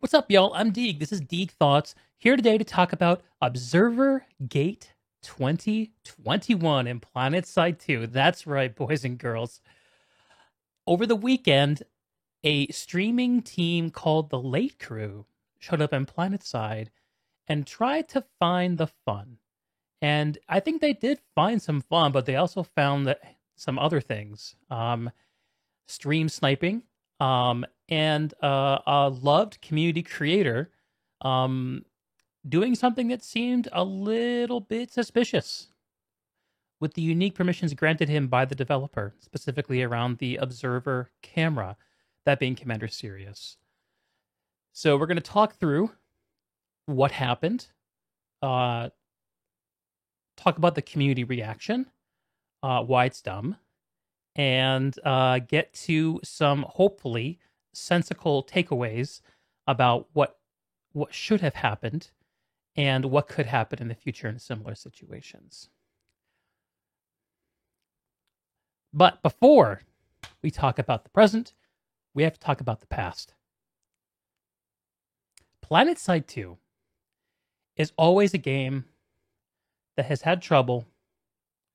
What's up, y'all? I'm Deeg. This is Deeg Thoughts, here today to talk about Observer Gate 2021 in PlanetSide 2. That's right, boys and girls. Over the weekend, a streaming team called the Late Crew showed up in PlanetSide and tried to find the fun. And I think they did find some fun, but they also found that some other things. Stream sniping, and a loved community creator um, doing something that seemed a little bit suspicious with the unique permissions granted him by the developer, specifically around the observer camera, that being Commander Sirius. So we're going to talk through what happened, uh, talk about the community reaction, why it's dumb, and get to some hopefully sensical takeaways about what should have happened and what could happen in the future in similar situations. But before we talk about the present, we have to talk about the past. PlanetSide 2 is always a game that has had trouble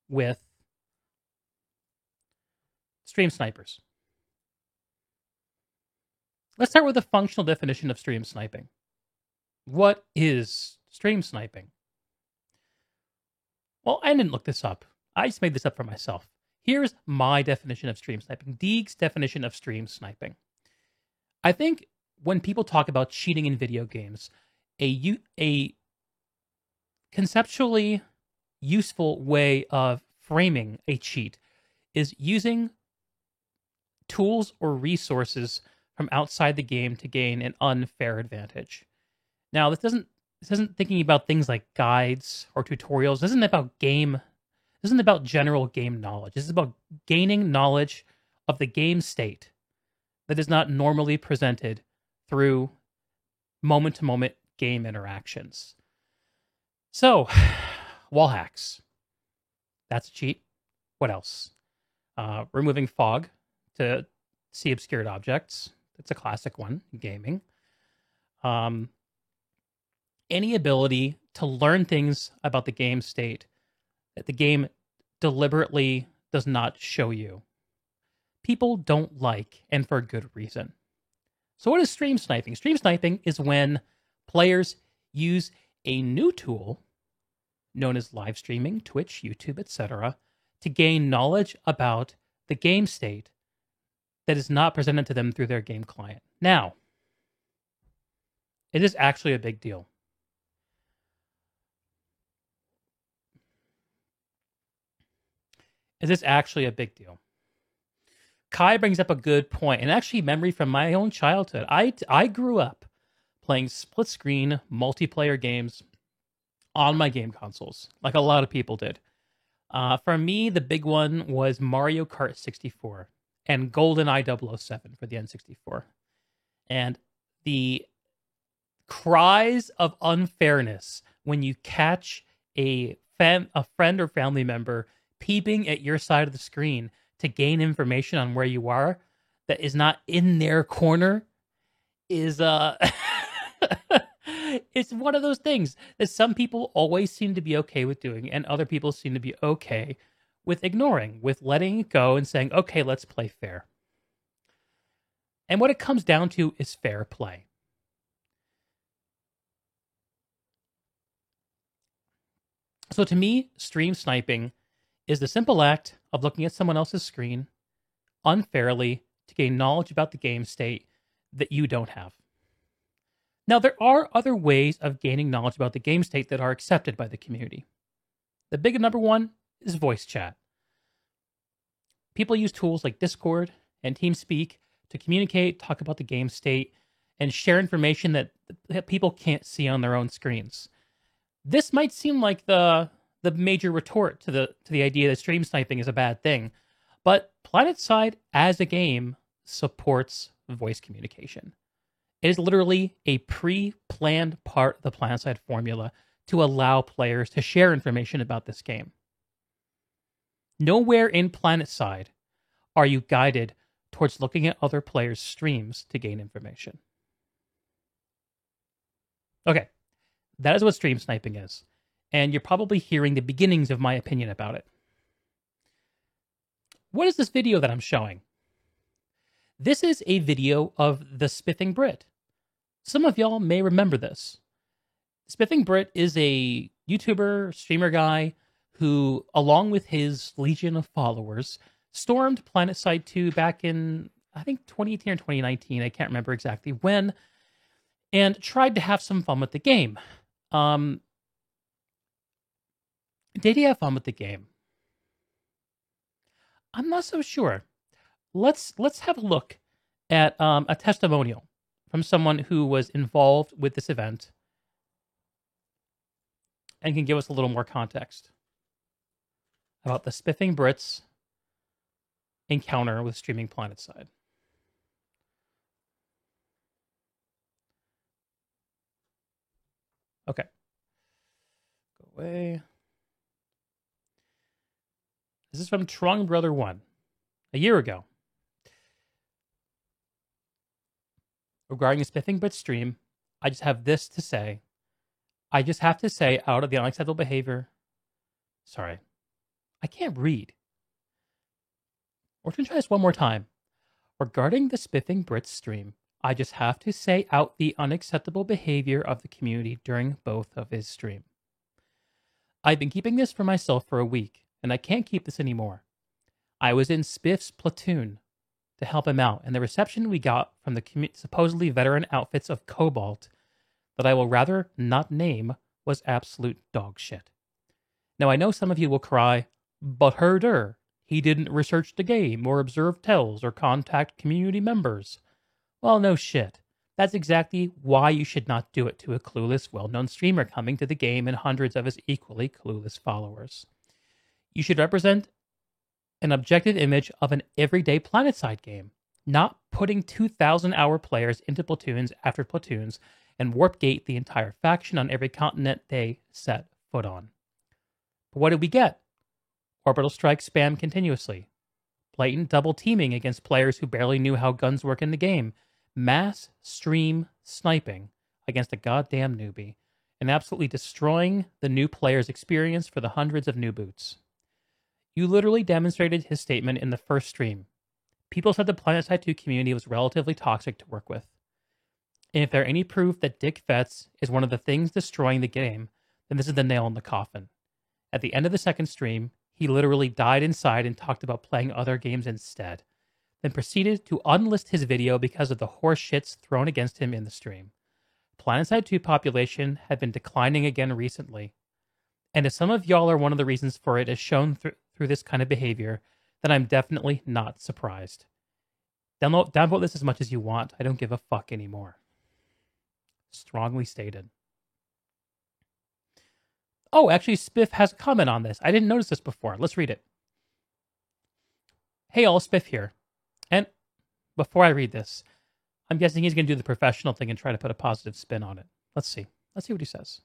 with stream snipers. Let's start with a functional definition of stream sniping. What is stream sniping? Well, I didn't look this up. I just made this up for myself. Here's my definition of stream sniping. Deeg's definition of stream sniping. I think when people talk about cheating in video games, a conceptually useful way of framing a cheat is using tools or resources from outside the game to gain an unfair advantage. Now, this isn't thinking about things like guides or tutorials. This isn't about general game knowledge. This is about gaining knowledge of the game state that is not normally presented through moment-to-moment game interactions. So, wall hacks. That's a cheat. What else? Removing fog to see obscured objects. That's a classic one in gaming. Any ability to learn things about the game state that the game deliberately does not show you. People don't like, and for good reason. So what is stream sniping? Stream sniping is when players use a new tool known as live streaming, Twitch, YouTube, etc., to gain knowledge about the game state that is not presented to them through their game client. Now, it is actually a big deal. Is this actually a big deal? Kai brings up a good point, and actually memory from my own childhood. I grew up playing split-screen multiplayer games on my game consoles, like a lot of people did. For me, the big one was Mario Kart 64 and GoldenEye 007 for the N64. And the cries of unfairness when you catch a friend or family member peeping at your side of the screen to gain information on where you are that is not in their corner is it's one of those things that some people always seem to be okay with doing and other people seem to be okay with ignoring, with letting it go and saying, okay, let's play fair. And what it comes down to is fair play. So to me, stream sniping is the simple act of looking at someone else's screen unfairly to gain knowledge about the game state that you don't have. Now, there are other ways of gaining knowledge about the game state that are accepted by the community. The big number one is voice chat. People use tools like Discord and TeamSpeak to communicate, talk about the game state, and share information that people can't see on their own screens. This might seem like the major retort to the idea that stream sniping is a bad thing, but PlanetSide as a game supports voice communication. It is literally a pre-planned part of the PlanetSide formula to allow players to share information about this game. Nowhere in PlanetSide are you guided towards looking at other players' streams to gain information. Okay, that is what stream sniping is. And you're probably hearing the beginnings of my opinion about it. What is this video that I'm showing? This is a video of the Spiffing Brit. Some of y'all may remember this. Spiffing Brit is a YouTuber, streamer guy who, along with his legion of followers, stormed PlanetSide 2 back in, I think, 2018 or 2019. I can't remember exactly when, and tried to have some fun with the game. Did he have fun with the game? I'm not so sure. Let's have a look at a testimonial from someone who was involved with this event and can give us a little more context about the Spiffing Brits encounter with streaming PlanetSide. Okay. Go away. This is from Trong Brother 1, a year ago. Regarding the Spiffing Brit stream, I just have this to say. I just have to say, out of the unacceptable behavior... Sorry. I can't read. We're going to try this one more time. Regarding the Spiffing Brit stream, I just have to say out the unacceptable behavior of the community during both of his stream. I've been keeping this for myself for a week, and I can't keep this anymore. I was in Spiff's platoon to help him out, and the reception we got from the supposedly veteran outfits of Cobalt, that I will rather not name, was absolute dog shit. Now I know some of you will cry, but herder, he didn't research the game, or observe tells, or contact community members. Well, no shit. That's exactly why you should not do it to a clueless, well-known streamer coming to the game and hundreds of his equally clueless followers. You should represent an objective image of an everyday PlanetSide game, not putting 2,000-hour players into platoons after platoons and warp gate the entire faction on every continent they set foot on. But what did we get? Orbital strike spam continuously. Blatant double teaming against players who barely knew how guns work in the game. Mass stream sniping against a goddamn newbie. And absolutely destroying the new player's experience for the hundreds of new boots. You literally demonstrated his statement in the first stream. People said the PlanetSide 2 community was relatively toxic to work with. And if there are any proof that Dick Fetz is one of the things destroying the game, then this is the nail in the coffin. At the end of the second stream, he literally died inside and talked about playing other games instead, then proceeded to unlist his video because of the horse shits thrown against him in the stream. PlanetSide 2 population had been declining again recently, and if some of y'all are one of the reasons for it as shown through this kind of behavior, then I'm definitely not surprised. Downvote this as much as you want. I don't give a fuck anymore. Strongly stated. Oh, actually, Spiff has a comment on this. I didn't notice this before. Let's read it. Hey all, Spiff here. And before I read this, I'm guessing he's going to do the professional thing and try to put a positive spin on it. Let's see. Let's see what he says.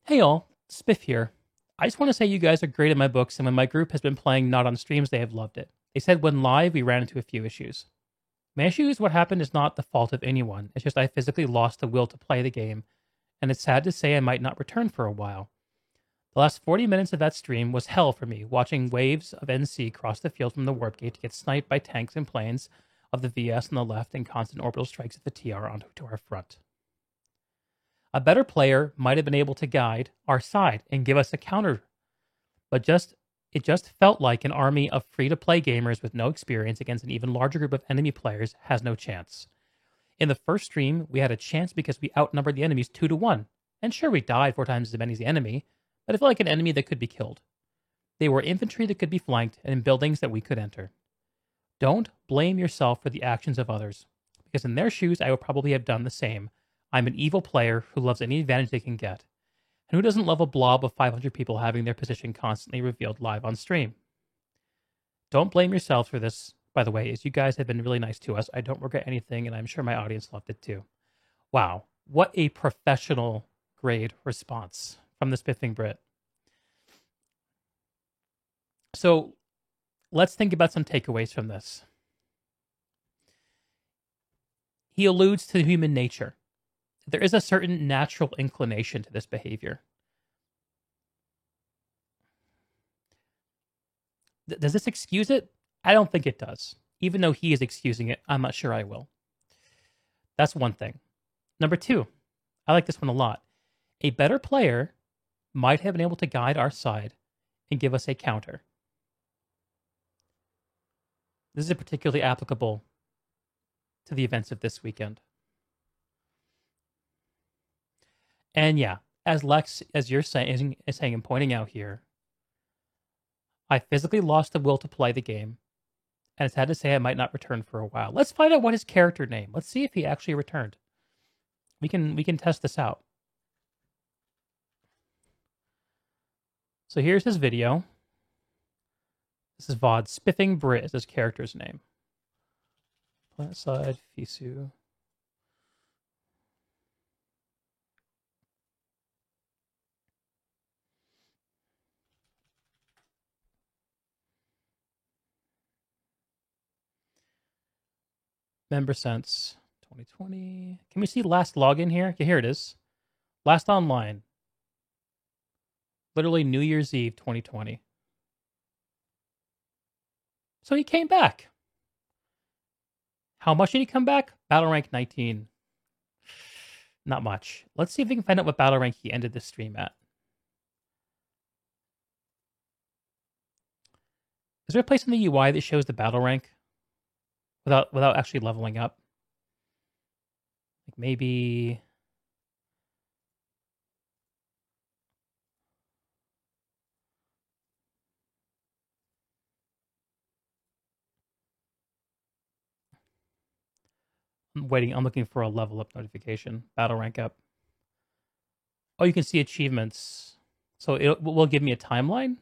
Hey all, Spiff here. I just want to say you guys are great at my books, and when my group has been playing Not on streams, they have loved it. They said when live, we ran into a few issues. My issue is what happened is not the fault of anyone. It's just I physically lost the will to play the game, and it's sad to say I might not return for a while. The last 40 minutes of that stream was hell for me, watching waves of NC cross the field from the warp gate to get sniped by tanks and planes of the VS on the left and constant orbital strikes of the TR onto our front. A better player might have been able to guide our side and give us a counter, but it just felt like an army of free-to-play gamers with no experience against an even larger group of enemy players has no chance. In the first stream, we had a chance because we outnumbered the enemies 2-1. And sure, we died 4 times as many as the enemy, but it felt like an enemy that could be killed. They were infantry that could be flanked and in buildings that we could enter. Don't blame yourself for the actions of others, because in their shoes, I would probably have done the same. I'm an evil player who loves any advantage they can get. And who doesn't love a blob of 500 people having their position constantly revealed live on stream? Don't blame yourself for this, by the way, as you guys have been really nice to us. I don't regret anything, and I'm sure my audience loved it too. Wow, what a professional grade response from the Spiffing Brit. So let's think about some takeaways from this. He alludes to human nature. there is a certain natural inclination to this behavior. Does this excuse it? I don't think it does. Even though he is excusing it, I'm not sure I will. That's one thing. Number two, I like this one a lot. A better player might have been able to guide our side and give us a counter. This is particularly applicable to the events of this weekend. And yeah, as Lex, as you're saying and pointing out here, I physically lost the will to play the game, and it's had to say I might not return for a while. Let's find out what his character name. Let's see if he actually returned. We can test this out. So here's his video. This is VOD. Spiffing Brit is his character's name. PlanetSide Fisu. Member since 2020. Can we see last login here? Yeah, here it is. Last online. Literally New Year's Eve 2020. So he came back. How much did he come back? Battle rank 19. Not much. Let's see if we can find out what battle rank he ended the stream at. Is there a place in the UI that shows the battle rank without actually leveling up? Like maybe... I'm waiting. I'm looking for a level up notification. Battle rank up. Oh, you can see achievements. So it will give me a timeline.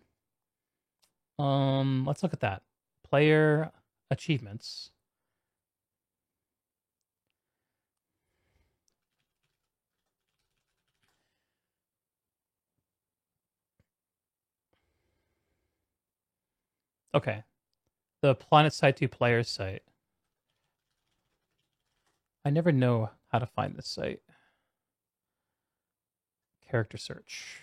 Let's look at that. Player achievements. Okay. The PlanetSide 2 players site. I never know how to find this site. Character search.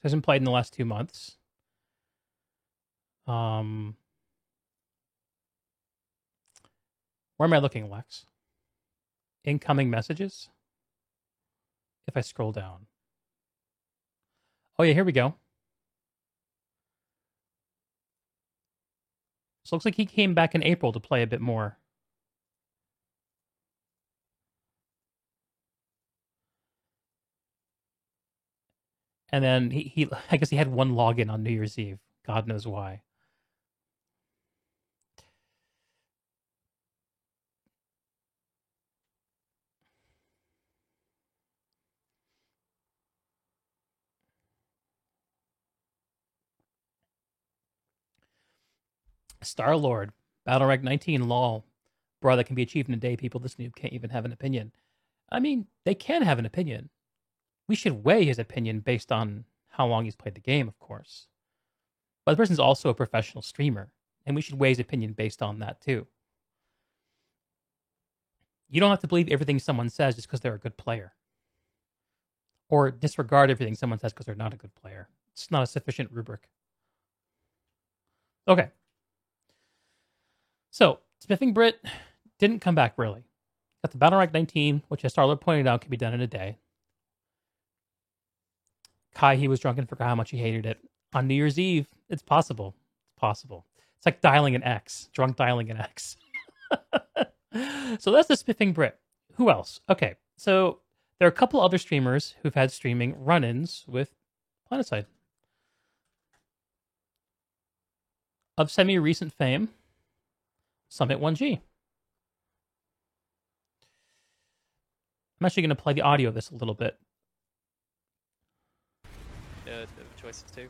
Hasn't played in the last 2 months. Where am I looking, Lex? Incoming messages? If I scroll down. Oh yeah, here we go. So it looks like he came back in April to play a bit more. And then he I guess he had one login on New Year's Eve. God knows why. Star-Lord, Battle Rank 19, lol. Bro, that can be achieved in a day. People this noob can't even have an opinion. I mean, they can have an opinion. We should weigh his opinion based on how long he's played the game, of course. But the person's also a professional streamer, and we should weigh his opinion based on that too. You don't have to believe everything someone says just because they're a good player. Or disregard everything someone says because they're not a good player. It's not a sufficient rubric. Okay. So, Spiffing Brit didn't come back really. Got the Battle Rank 19, which as Star-Lord pointed out can be done in a day. Kai, he was drunk and forgot how much he hated it. On New Year's Eve, it's possible. It's possible. It's like dialing an X. Drunk dialing an X. So that's the Spiffing Brit. Who else? Okay, so there are a couple other streamers who've had streaming run-ins with PlanetSide. Of semi-recent fame, Summit1G. I'm actually going to play the audio of this a little bit. The choices too.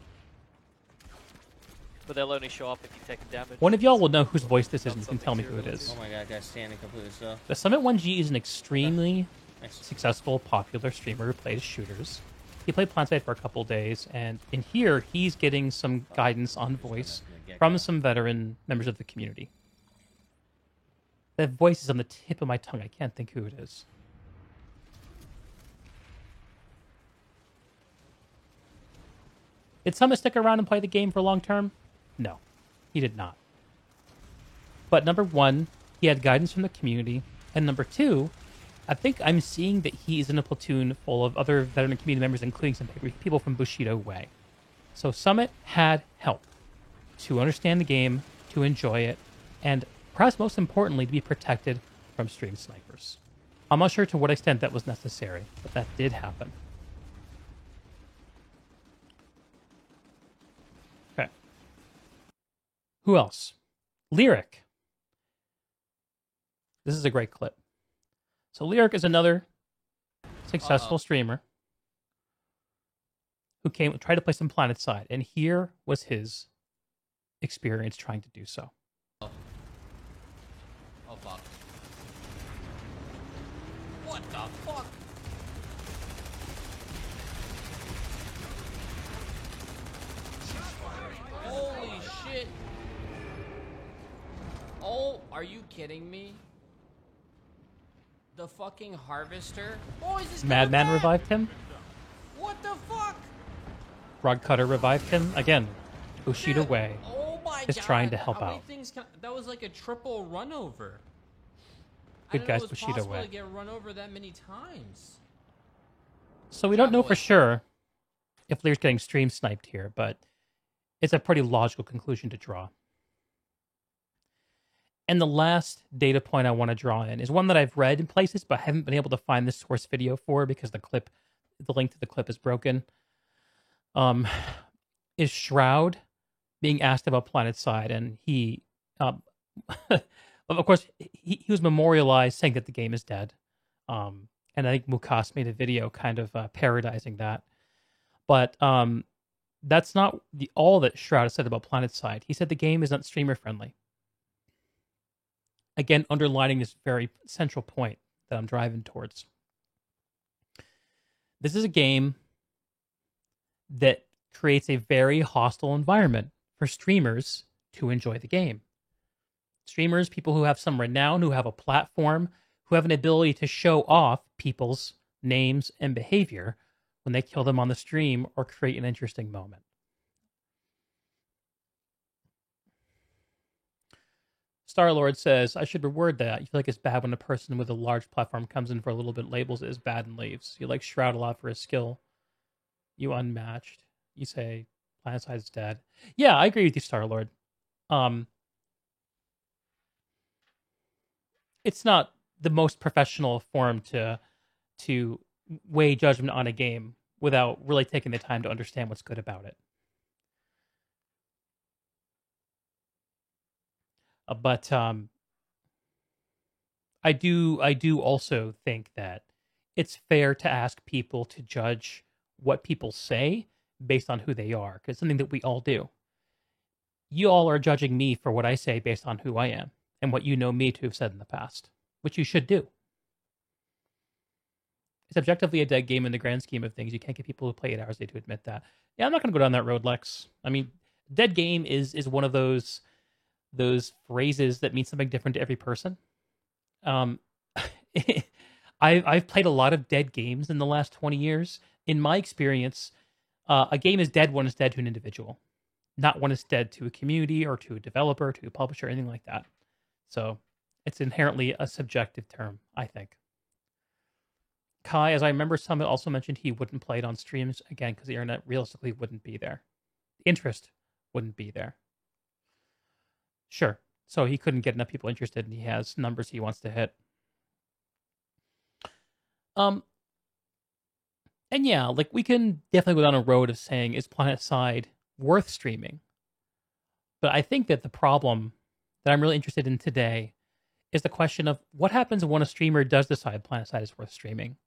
But they'll only show up if you take damage. One of y'all will know whose voice this is and you can tell me who it is. Oh my god, guy's standing completely still. The Summit1G is an extremely successful, popular streamer who plays shooters. he played PlanetSide for a couple days, and in here he's getting some guidance on voice from some veteran members of the community. That voice is on the tip of my tongue. I can't think who it is. Did Summit stick around and play the game for long term? No, he did not. But number one, he had guidance from the community, and number two, I think I'm seeing that he is in a platoon full of other veteran community members, including some people from Bushido Way. So Summit had help to understand the game, to enjoy it, and perhaps most importantly, to be protected from stream snipers. I'm not sure to what extent that was necessary, but that did happen. Okay. Who else? Lyric. This is a great clip. So Lyric is another successful streamer who tried to play some PlanetSide, and here was his experience trying to do so. Oh fuck. What the fuck? Holy shit. Oh, are you kidding me? The fucking harvester? Boys, is Madman revived him. What the fuck? Rod Cutter revived him. Again, Bushido Way Oh my is god. trying to help How many out. things that was like a triple run over. Good I didn't guys, know it was Bushido possible Way. to get run over that many times. So we don't know for boys. sure if Lyric's getting stream sniped here, but it's a pretty logical conclusion to draw. And the last data point I want to draw in is one that I've read in places, but haven't been able to find the source video for because the link to the clip is broken. Is Shroud being asked about PlanetSide, and he, of course, he was memorialized saying that the game is dead. And I think Mukas made a video kind of parodizing that. But that's not all that Shroud said about PlanetSide. He said the game is not streamer friendly. Again, underlining this very central point that I'm driving towards. This is a game that creates a very hostile environment for streamers to enjoy the game. Streamers, people who have some renown, who have a platform, who have an ability to show off people's names and behavior when they kill them on the stream or create an interesting moment. Star-Lord says, I should reword that. You feel like it's bad when a person with a large platform comes in for a little bit, labels it as bad, and leaves. You like Shroud a lot for his skill. You unmatched. You say PlanetSide's dead. Yeah, I agree with you, Star-Lord. It's not the most professional form to weigh judgment on a game without really taking the time to understand what's good about it. But I do also think that it's fair to ask people to judge what people say based on who they are, because it's something that we all do. You all are judging me for what I say based on who I am and what you know me to have said in the past, which you should do. It's objectively a dead game in the grand scheme of things. You can't get people who play 8 hours a day to admit that. Yeah, I'm not going to go down that road, Lex. I mean, dead game is one of those phrases that mean something different to every person. I've played a lot of dead games in the last 20 years. In my experience, a game is dead when it's dead to an individual, not when it's dead to a community or to a developer, to a publisher, anything like that. So it's inherently a subjective term, I think. Kai, as I remember, Summit also mentioned he wouldn't play it on streams again because the internet realistically wouldn't be there. The interest wouldn't be there. Sure. So he couldn't get enough people interested, and he has numbers he wants to hit. And yeah, like we can definitely go down a road of saying, is PlanetSide worth streaming? But I think that the problem that I'm really interested in today is the question of what happens when a streamer does decide PlanetSide is worth streaming.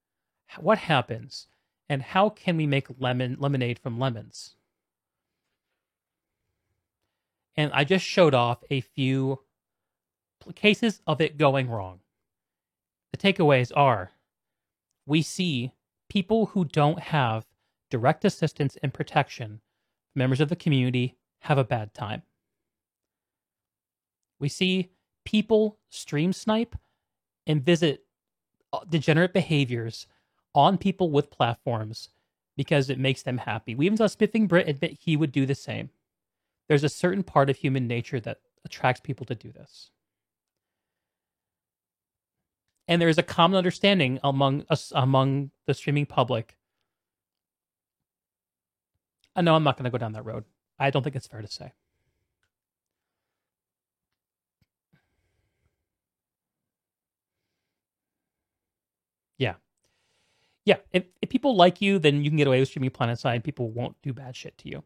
What happens, and how can we make lemonade from lemons? And I just showed off a few cases of it going wrong. The takeaways are, we see people who don't have direct assistance and protection, members of the community have a bad time. We see people stream snipe and visit degenerate behaviors on people with platforms because it makes them happy. We even saw Spiffing Brit admit he would do the same. There's a certain part of human nature that attracts people to do this. And there is a common understanding among the streaming public. No, I'm not going to go down that road. I don't think it's fair to say. Yeah, if people like you, then you can get away with streaming PlanetSide. People won't do bad shit to you.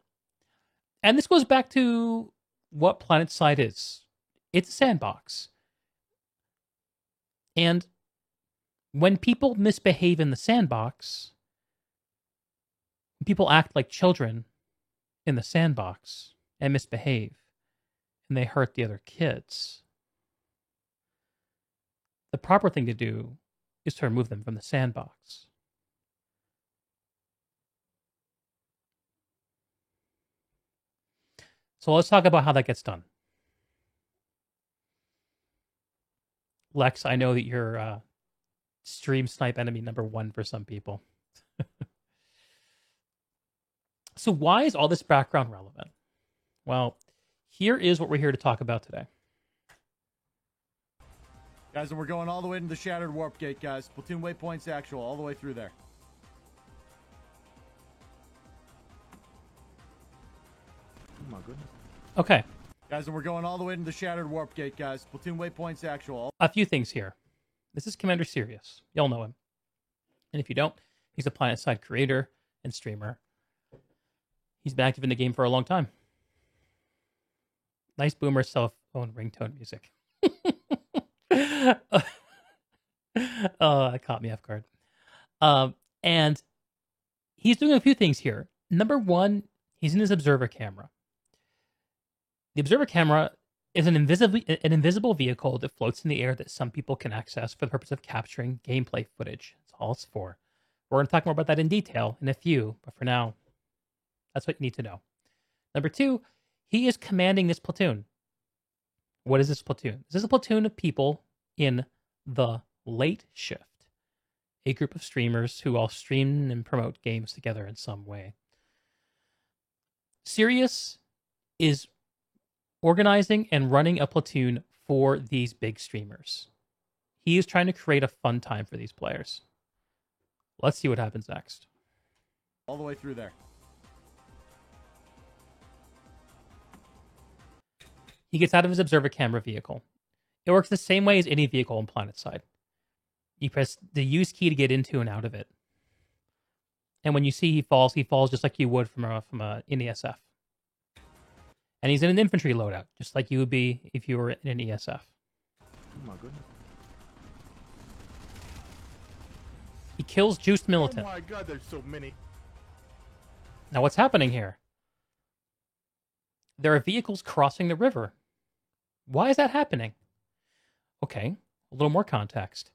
And this goes back to what PlanetSide is. It's a sandbox. And when people misbehave in the sandbox, people act like children in the sandbox and misbehave, and they hurt the other kids. The proper thing to do is to remove them from the sandbox. So let's talk about how that gets done. Lex, I know that you're stream snipe enemy number 1 for some people. So why is all this background relevant? Well, here is what we're here to talk about today. Guys, and we're going all the way to the Shattered Warp Gate, guys. Platoon waypoints actual, all the way through there. Oh my goodness. Okay. Guys, and we're going all the way to the Shattered Warp Gate, guys. Platoon waypoints actual. A few things here. This is Commander Sirius. Y'all know him. And if you don't, he's a PlanetSide creator and streamer. He's been active in the game for a long time. Nice boomer cell-phone ringtone music. Oh, that caught me off guard. And he's doing a few things here. Number 1, he's in his observer camera. The observer camera is an invisible vehicle that floats in the air that some people can access for the purpose of capturing gameplay footage. That's all it's for. We're going to talk more about that in detail in a few, but for now, that's what you need to know. Number 2, he is commanding this platoon. What is this platoon? This is a platoon of people in the late shift, a group of streamers who all stream and promote games together in some way. Sirius is organizing and running a platoon for these big streamers. He is trying to create a fun time for these players. Let's see what happens next. All the way through there. He gets out of his observer camera vehicle. It works the same way as any vehicle on PlanetSide. You press the use key to get into and out of it. And when you see he falls just like you would from a NESF. And he's in an infantry loadout, just like you would be if you were in an ESF. Oh my goodness. He kills Juiced Militant. Oh my god, there's so many. Now what's happening here? There are vehicles crossing the river. Why is that happening? Okay, a little more context.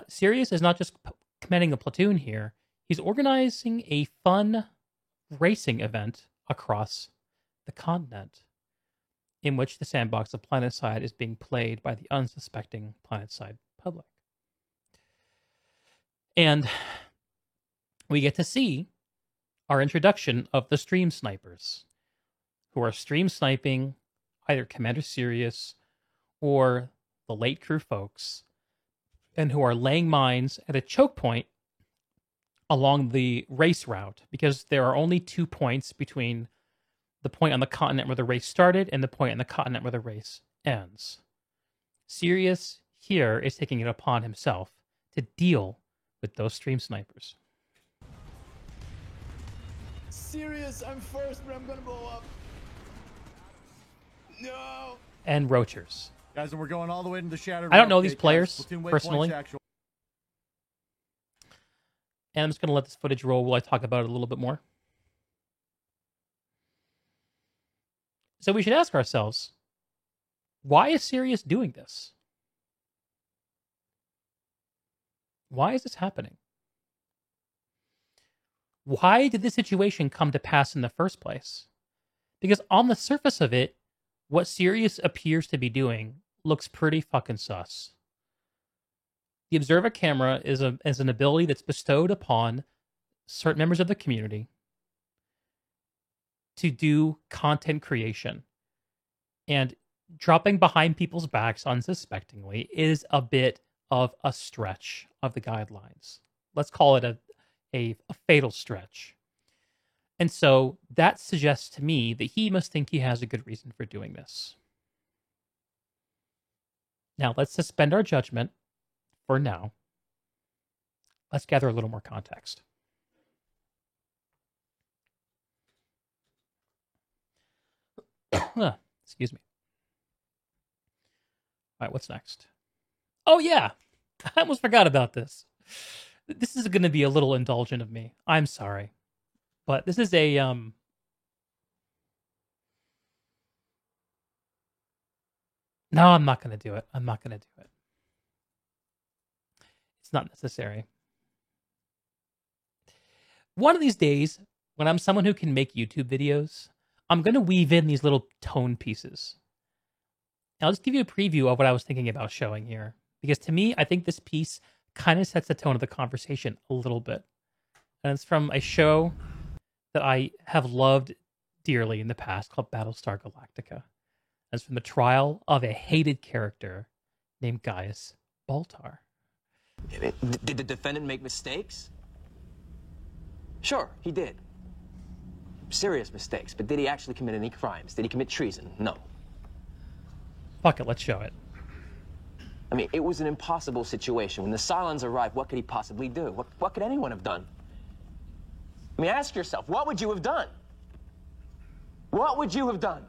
Sirius is not just commanding a platoon here. He's organizing a fun racing event across the continent in which the sandbox of PlanetSide is being played by the unsuspecting PlanetSide public. And we get to see our introduction of the stream snipers, who are stream sniping either Commander Sirius or the late crew folks, and who are laying mines at a choke point along the race route, because there are only 2 points between the point on the continent where the race started and the point on the continent where the race ends. Sirius here is taking it upon himself to deal with those stream snipers. Serious, I'm first, but I'm gonna blow up. No. And Roachers. Guys, and we're going all the way to the Shattered. I don't know Warp these Gate, guys. players Platoon waypoints personally. actual. And I'm just going to let this footage roll while I talk about it a little bit more. So we should ask ourselves, why is Sirius doing this? Why is this happening? why did this situation come to pass in the first place? Because on the surface of it, what Sirius appears to be doing looks pretty fucking sus. The Observer camera is an ability that's bestowed upon certain members of the community to do content creation. And dropping behind people's backs unsuspectingly is a bit of a stretch of the guidelines. Let's call it a fatal stretch. And so that suggests to me that he must think he has a good reason for doing this. Now, let's suspend our judgment for now. Let's gather a little more context. Excuse me. All right, what's next? Oh, yeah. I almost forgot about this. This is going to be a little indulgent of me. I'm sorry. But this is a... No, I'm not going to do it. I'm not going to do it. It's not necessary. One of these days, when I'm someone who can make YouTube videos, I'm going to weave in these little tone pieces. I'll just give you a preview of what I was thinking about showing here. Because to me, I think this piece kind of sets the tone of the conversation a little bit. And it's from a show that I have loved dearly in the past called Battlestar Galactica. It's from the trial of a hated character named Gaius Baltar. Did the defendant make mistakes? Sure, he did. Serious mistakes, but did he actually commit any crimes? Did he commit treason? No. Fuck it, let's show it. I mean, it was an impossible situation. When the Cylons arrived, what could he possibly do? What could anyone have done? I mean, ask yourself, what would you have done? What would you have done?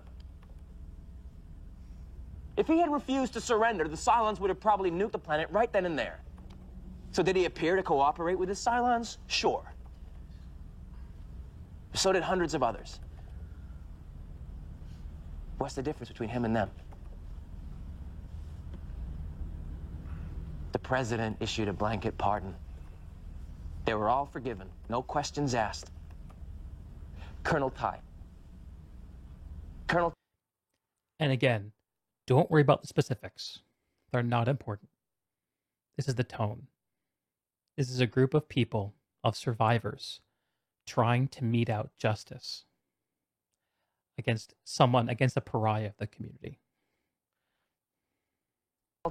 If he had refused to surrender, the Cylons would have probably nuked the planet right then and there. So did he appear to cooperate with his Cylons? Sure. So did hundreds of others. What's the difference between him and them? The president issued a blanket pardon. They were all forgiven, no questions asked. Colonel Ty. And again, don't worry about the specifics. They're not important. This is the tone. This is a group of people, of survivors, trying to mete out justice against a pariah of the community.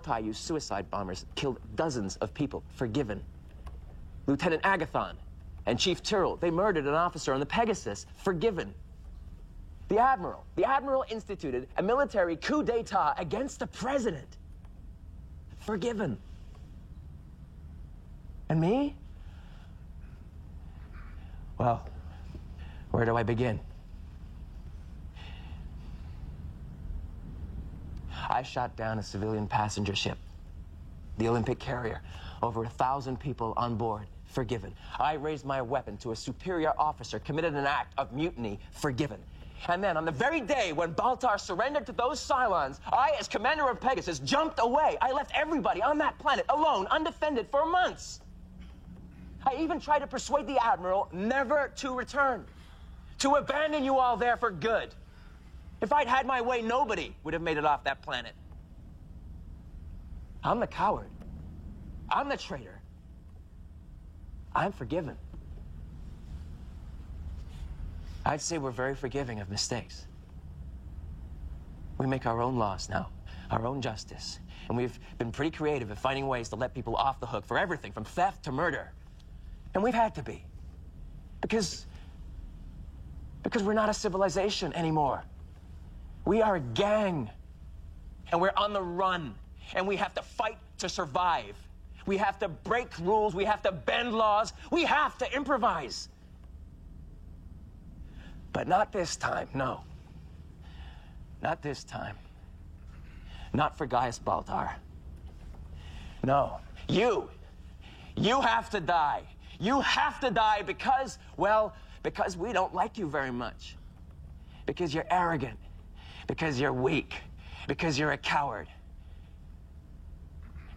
Ty used suicide bombers, killed dozens of people, forgiven. Lieutenant Agathon and Chief Tyrrell, they murdered an officer on the Pegasus, forgiven. The Admiral instituted a military coup d'etat against the president, forgiven. And me? Well, where do I begin? I shot down a civilian passenger ship, the Olympic Carrier. Over 1,000 people on board, forgiven. I raised my weapon to a superior officer, committed an act of mutiny, forgiven. And then, on the very day when Baltar surrendered to those Cylons, I, as commander of Pegasus, jumped away. I left everybody on that planet alone, undefended, for months. I even tried to persuade the Admiral never to return, to abandon you all there for good. If I'd had my way, nobody would have made it off that planet. I'm the coward. I'm the traitor. I'm forgiven. I'd say we're very forgiving of mistakes. We make our own laws now, our own justice. And we've been pretty creative at finding ways to let people off the hook for everything from theft to murder. And we've had to be. Because we're not a civilization anymore. We are a gang. And we're on the run. And we have to fight to survive. We have to break rules. We have to bend laws. We have to improvise. But not this time, no. Not this time. Not for Gaius Baltar. No. You have to die. You have to die because, well, because we don't like you very much. Because you're arrogant. Because you're weak. Because you're a coward.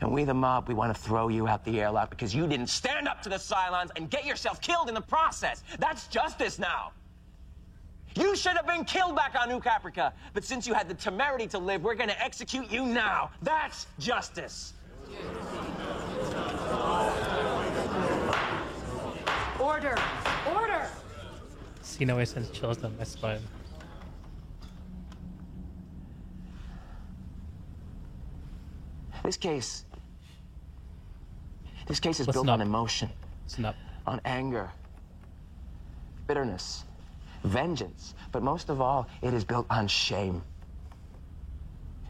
And we, the mob, we want to throw you out the airlock because you didn't stand up to the Cylons and get yourself killed in the process. That's justice now. You should have been killed back on New Caprica, but since you had the temerity to live, we're going to execute you now. That's justice. Order! Order! Sino sends chills down my spine. This case is Listen built up. on emotion, Listen up. on anger, bitterness, vengeance, but most of all, it is built on shame.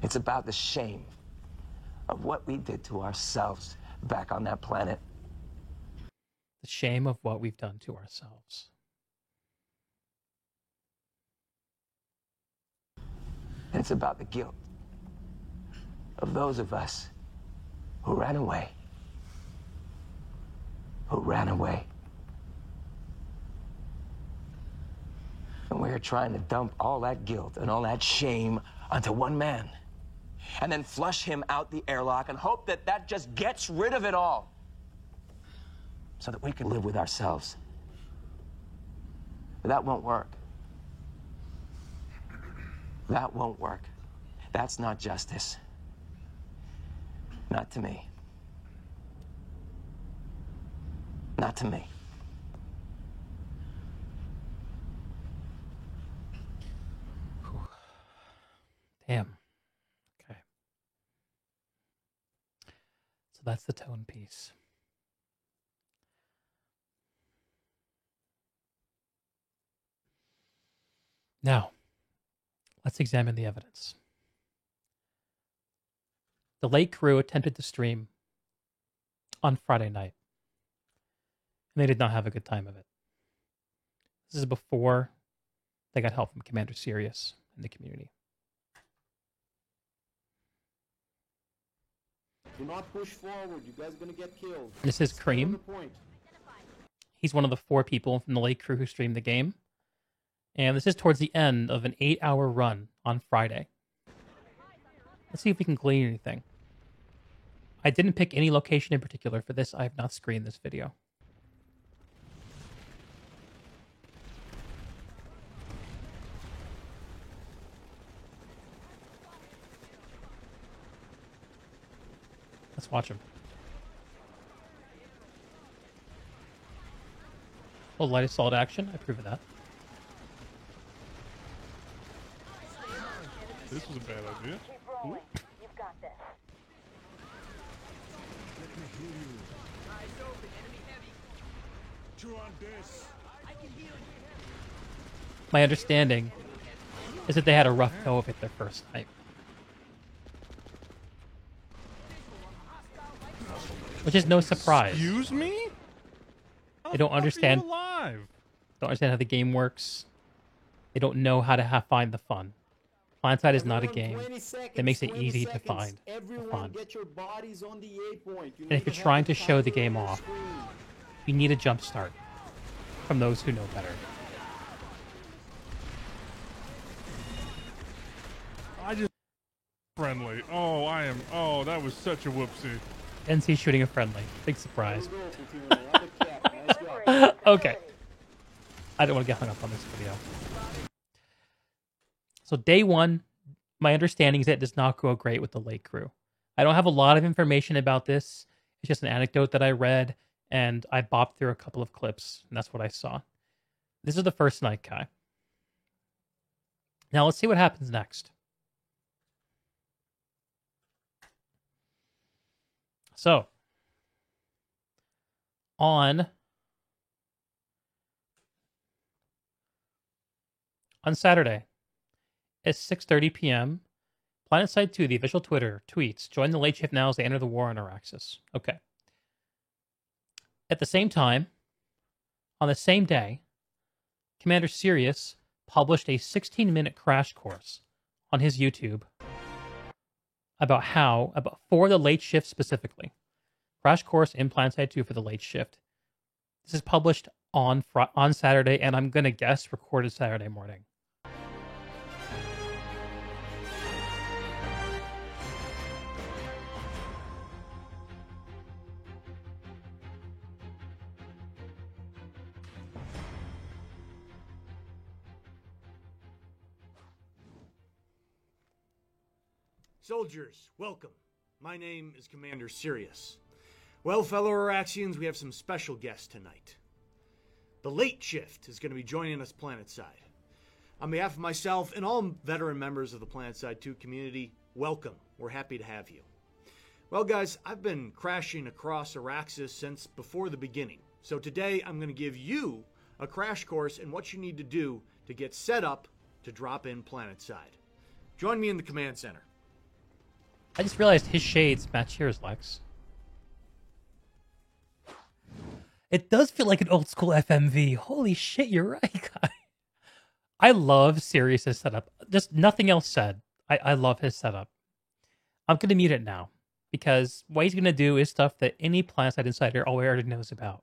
It's about the shame of what we did to ourselves back on that planet. The shame of what we've done to ourselves. And it's about the guilt of those of us who ran away. Who ran away. And we are trying to dump all that guilt and all that shame onto one man. And then flush him out the airlock and hope that that just gets rid of it all. So that we can live with ourselves. But that won't work. That won't work. That's not justice. Not to me. Not to me. Damn. Okay. So that's the tone piece. Now, let's examine the evidence. The Late crew attempted to stream on Friday night, and they did not have a good time of it. This is before they got help from Commander Sirius in the community. Do not push forward. You guys are gonna get killed. This is Stay on Cream. the point. He's one of the 4 people from the Late crew who streamed the game. And this is towards the end of an 8-hour run on Friday. Let's see if we can glean anything. I didn't pick any location in particular for this. I have not screened this video. Let's watch him. Oh, light assault action. I approve of that. This was a bad idea. Rolling. You've got this. My understanding is that they had a rough go of it their first night. Which is no surprise. Excuse me? They don't understand. Alive. Don't understand how the game works. They don't know how to find the fun. PlanetSide is not a game that makes it easy to find the fun. Get your bodies on the A point. You And if need you're to have trying to the show the timer game on the off, screen. you need a jump start from those who know better. I just friendly. Oh, I am. Oh, that was such a whoopsie. NC shooting a friendly. Big surprise. Go, Platoon. On the cap. Nice job. Okay. I don't want to get hung up on this video. So day 1, my understanding is that it does not go great with the Late crew. I don't have a lot of information about this. It's just an anecdote that I read, and I bopped through a couple of clips, and that's what I saw. This is the first night, Kai. Now let's see what happens next. So, on Saturday at 6:30 p.m., PlanetSide 2, the official Twitter, tweets, "Join the Late Shift now as they enter the war on Araxis." Okay. At the same time, on the same day, Commander Sirius published a 16-minute crash course on his YouTube for the Late Shift specifically. Crash course in PlanetSide 2 for the Late Shift. This is published on Saturday, and I'm going to guess recorded Saturday morning. Soldiers, welcome. My name is Commander Sirius. Well, fellow Araxians, we have some special guests tonight. The Late Shift is going to be joining us planetside. On behalf of myself and all veteran members of the PlanetSide 2 community, welcome. We're happy to have you. Well, guys, I've been crashing across Araxis since before the beginning. So today, I'm going to give you a crash course in what you need to do to get set up to drop in planetside. Join me in the command center. I just realized his shades match yours, Lex. It does feel like an old school FMV. Holy shit, you're right, guy. I love Sirius's setup. Just nothing else said. I love his setup. I'm going to mute it now because what he's going to do is stuff that any PlanetSide Insider already knows about.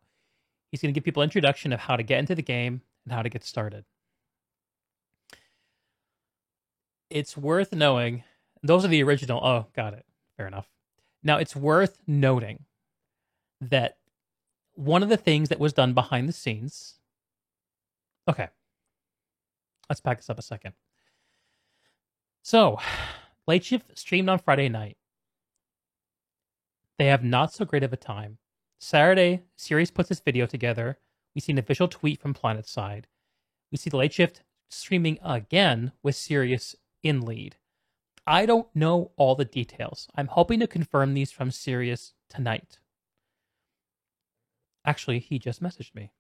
He's going to give people an introduction of how to get into the game and how to get started. It's worth knowing. Those are the original. Oh, got it. Fair enough. Now, it's worth noting that one of the things that was done behind the scenes. Okay. Let's back this up a second. So, Late Shift streamed on Friday night. They have not so great of a time. Saturday, Sirius puts this video together. We see an official tweet from PlanetSide. We see the Late Shift streaming again with Sirius in lead. I don't know all the details. I'm hoping to confirm these from Sirius tonight. Actually, he just messaged me.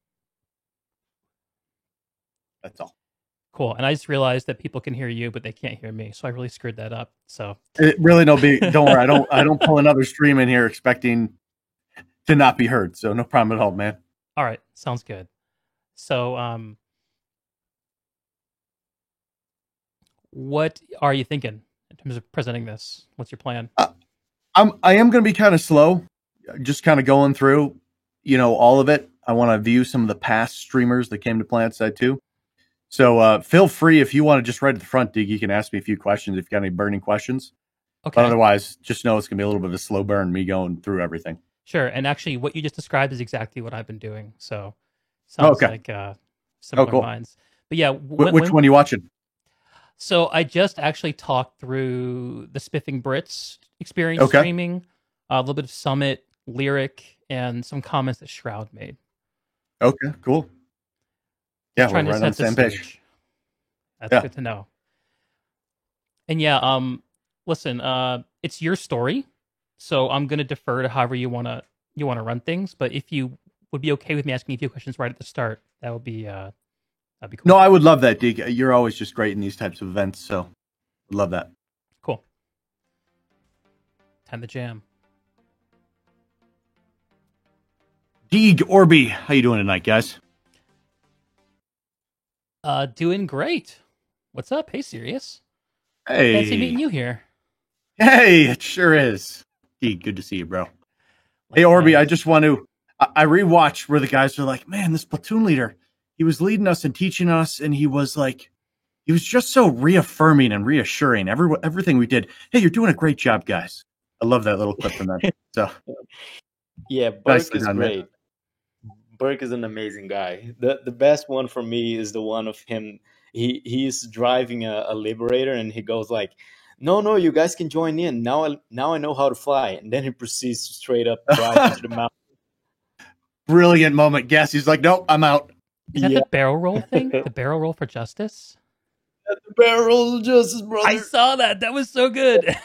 That's all. Cool. And I just realized that people can hear you, but they can't hear me. So I really screwed that up. So It really no big. Don't worry. I don't pull another stream in here expecting to not be heard. So no problem at all, man. all right, sounds good. So what are you thinking in terms of presenting this? What's your plan? I am going to be kind of slow, just kind of going through, all of it. I want to view some of the past streamers that came to PlanetSide 2. So feel free if you want to just right at the front, Dig, you can ask me a few questions if you got any burning questions. Okay. But otherwise, just know it's going to be a little bit of a slow burn, me going through everything. Sure. And actually, what you just described is exactly what I've been doing. So sounds like similar cool. minds. But yeah, which one are you watching? So I just actually talked through the Spiffing Brits experience streaming, a little bit of Summit, Lyric, and some comments that Shroud made. Okay, cool. Yeah, we're right on the same page. That's good to know. And yeah, listen, it's your story, so I'm gonna defer to however you wanna run things. But if you would be okay with me asking a few questions right at the start, that'd be cool. No, I would love that, Dig. You're always just great in these types of events, so love that. Cool. Time to jam. Dig, Orby, how you doing tonight, guys? Doing great. What's up? Hey, Sirius. Hey. Fancy meeting you here. Hey, it sure is. Dig, good to see you, bro. Hey, Orby, I just want to... I rewatched where the guys are like, man, this platoon leader, he was leading us and teaching us, and he was just so reaffirming and reassuring everything we did. Hey, you're doing a great job, guys. I love that little clip from that. So, yeah, Burke is great. Burke is an amazing guy. The best one for me is the one of him. He's driving a Liberator, and he goes like, "No, you guys can join in. Now I know how to fly." And then he proceeds to straight up drive into the mountain. Brilliant moment. Guess he's like, "Nope, I'm out." Is that the barrel roll thing? The barrel roll for justice? The barrel roll of justice, brother. I saw that. That was so good.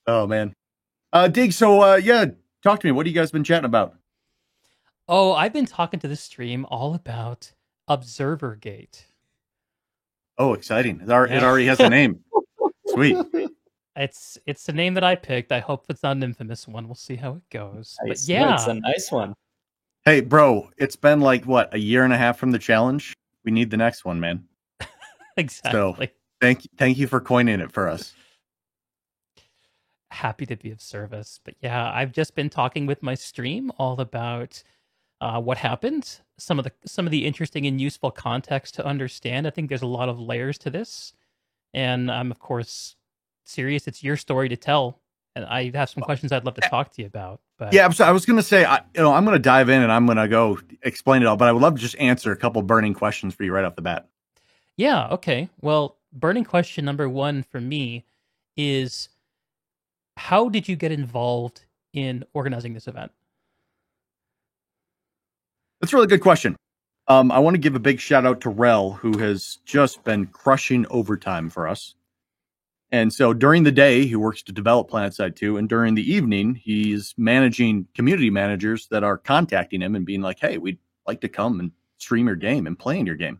Oh man, Dig. So talk to me. What have you guys been chatting about? Oh, I've been talking to the stream all about Observergate. Oh, exciting! It already has a name. Sweet. It's the name that I picked. I hope it's not an infamous one. We'll see how it goes. But Nice. yeah, No, it's a nice one. Hey, bro, it's been like a year and a half from the challenge. We need the next one, man. Exactly. So thank you for coining it for us. Happy to be of service. But yeah, I've just been talking with my stream all about what happened, some of the interesting and useful context to understand. I think there's a lot of layers to this, and I'm of course serious. It's your story to tell, and I have some questions I'd love to talk to you about. But yeah, I was going to say, I'm going to dive in and I'm going to go explain it all, but I would love to just answer a couple burning questions for you right off the bat. Yeah, okay. Well, burning question number one for me is, how did you get involved in organizing this event? That's a really good question. I want to give a big shout out to Rel, who has just been crushing overtime for us. And so during the day, he works to develop PlanetSide 2. And during the evening, he's managing community managers that are contacting him and being like, hey, we'd like to come and stream your game and play in your game.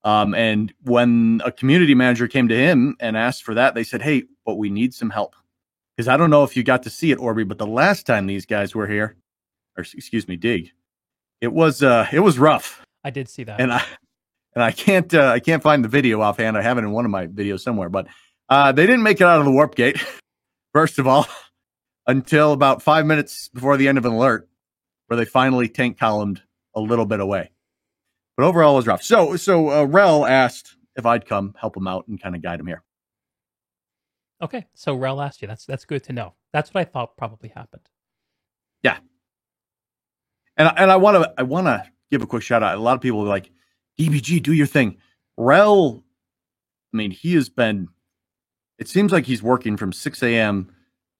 And when a community manager came to him and asked for that, they said, hey, but we need some help. Because I don't know if you got to see it, Orby, but the last time these guys were here, or excuse me, Dig, it was rough. I did see that. And I can't find the video offhand. I have it in one of my videos somewhere, but they didn't make it out of the warp gate, first of all, until about 5 minutes before the end of an alert, where they finally tank columned a little bit away. But overall, it was rough. So Rel asked if I'd come help him out and kind of guide him here. Okay, so Rel asked you. That's good to know. That's what I thought probably happened. Yeah, and I want to give a quick shout out. A lot of people are like, DBG, do your thing. Rel, I mean, he has been. It seems like he's working from 6 a.m.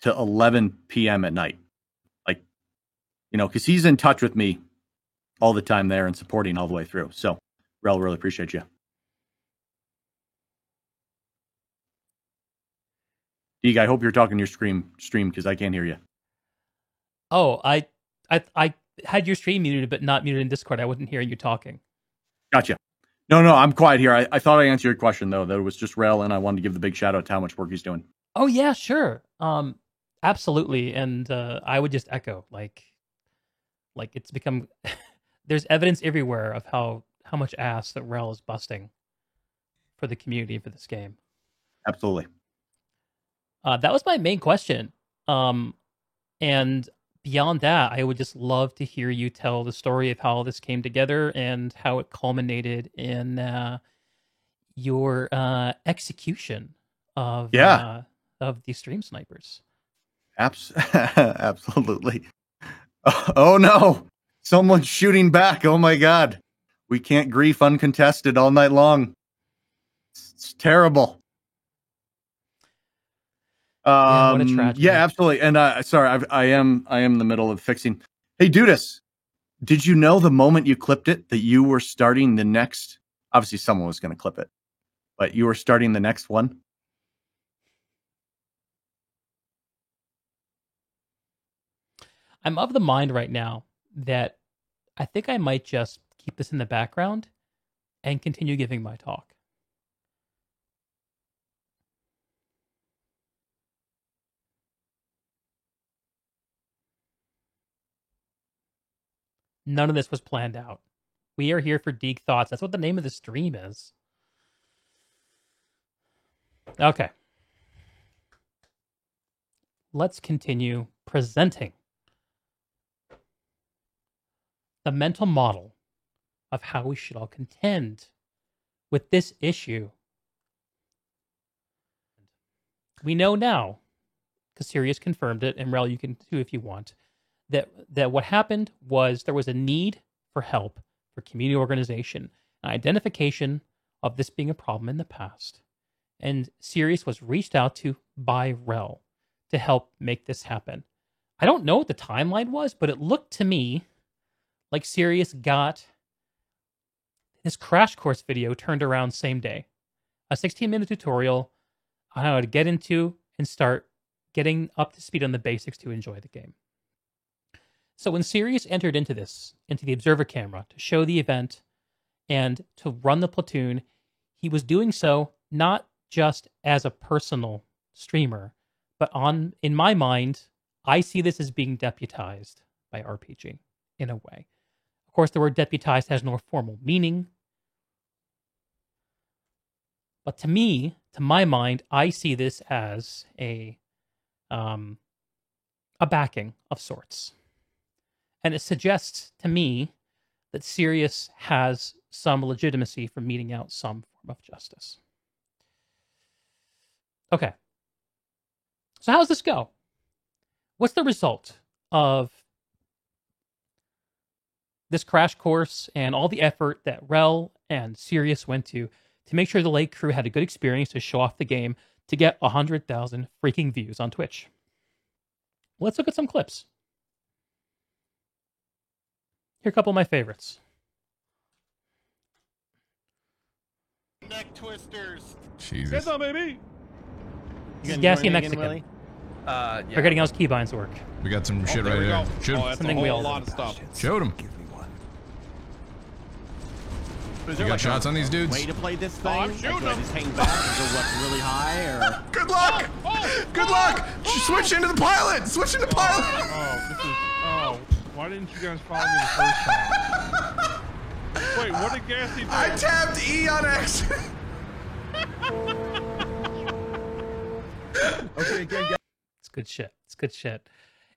to 11 p.m. at night. Like, because he's in touch with me all the time there and supporting all the way through. So, Rel, really appreciate you. Deeg, I hope you're talking your stream because I can't hear you. Oh, I had your stream muted, but not muted in Discord. I wasn't hearing you talking. Gotcha. No, I'm quiet here. I thought I answered your question, though. That it was just Rel, and I wanted to give the big shout out to how much work he's doing. Oh, yeah, sure. Absolutely. And I would just echo, like it's become... There's evidence everywhere of how much ass that Rel is busting for the community for this game. Absolutely. That was my main question. And beyond that, I would just love to hear you tell the story of how this came together and how it culminated in your execution of the stream snipers. Absolutely. Oh no, someone's shooting back. Oh my God. We can't grief uncontested all night long. It's terrible. What a tragedy. Yeah, absolutely. And sorry, I am in the middle of fixing. Hey, Dudus, did you know the moment you clipped it that you were starting the next? Obviously, someone was going to clip it, but you were starting the next one. I'm of the mind right now that I think I might just keep this in the background and continue giving my talk. None of this was planned out. We are here for Deeg Thoughts. That's what the name of the stream is. Okay. Let's continue presenting the mental model of how we should all contend with this issue. We know now, because Sirius confirmed it, and Rel, you can too if you want, that what happened was there was a need for help for community organization and identification of this being a problem in the past. And Sirius was reached out to by Rel to help make this happen. I don't know what the timeline was, but it looked to me like Sirius got his crash course video turned around same day. A 16-minute tutorial on how to get into and start getting up to speed on the basics to enjoy the game. So when Sirius entered into the observer camera to show the event and to run the platoon, he was doing so not just as a personal streamer, but in my mind, I see this as being deputized by RPG in a way. Of course, the word deputized has no formal meaning. But to me, to my mind, I see this as a backing of sorts. And it suggests to me that Sirius has some legitimacy for meting out some form of justice. Okay. So how does this go? What's the result of this crash course and all the effort that Rel and Sirius went to to make sure the Lake crew had a good experience to show off the game to get 100,000 freaking views on Twitch. Let's look at some clips. Here are a couple of my favorites. Neck twisters. Jesus. Get them, baby. This is Gassy Mexican. Yeah. Forgetting how his keybinds work. We got some shit there right we here. go. Shoot him. Oh, that's Something a we whole all lot do. of stuff. Shoot him. Is You got shots on these dudes? way to play this thing? Oh, I'm shooting do I him. just hang back and go what's really high, or Good luck! Good luck! Switch into the pilot! Switch into pilot! Oh, why didn't you guys follow me the first time? Wait, what did Gassy do? I tapped E on X. okay, again, guys. It's good shit. It's good shit.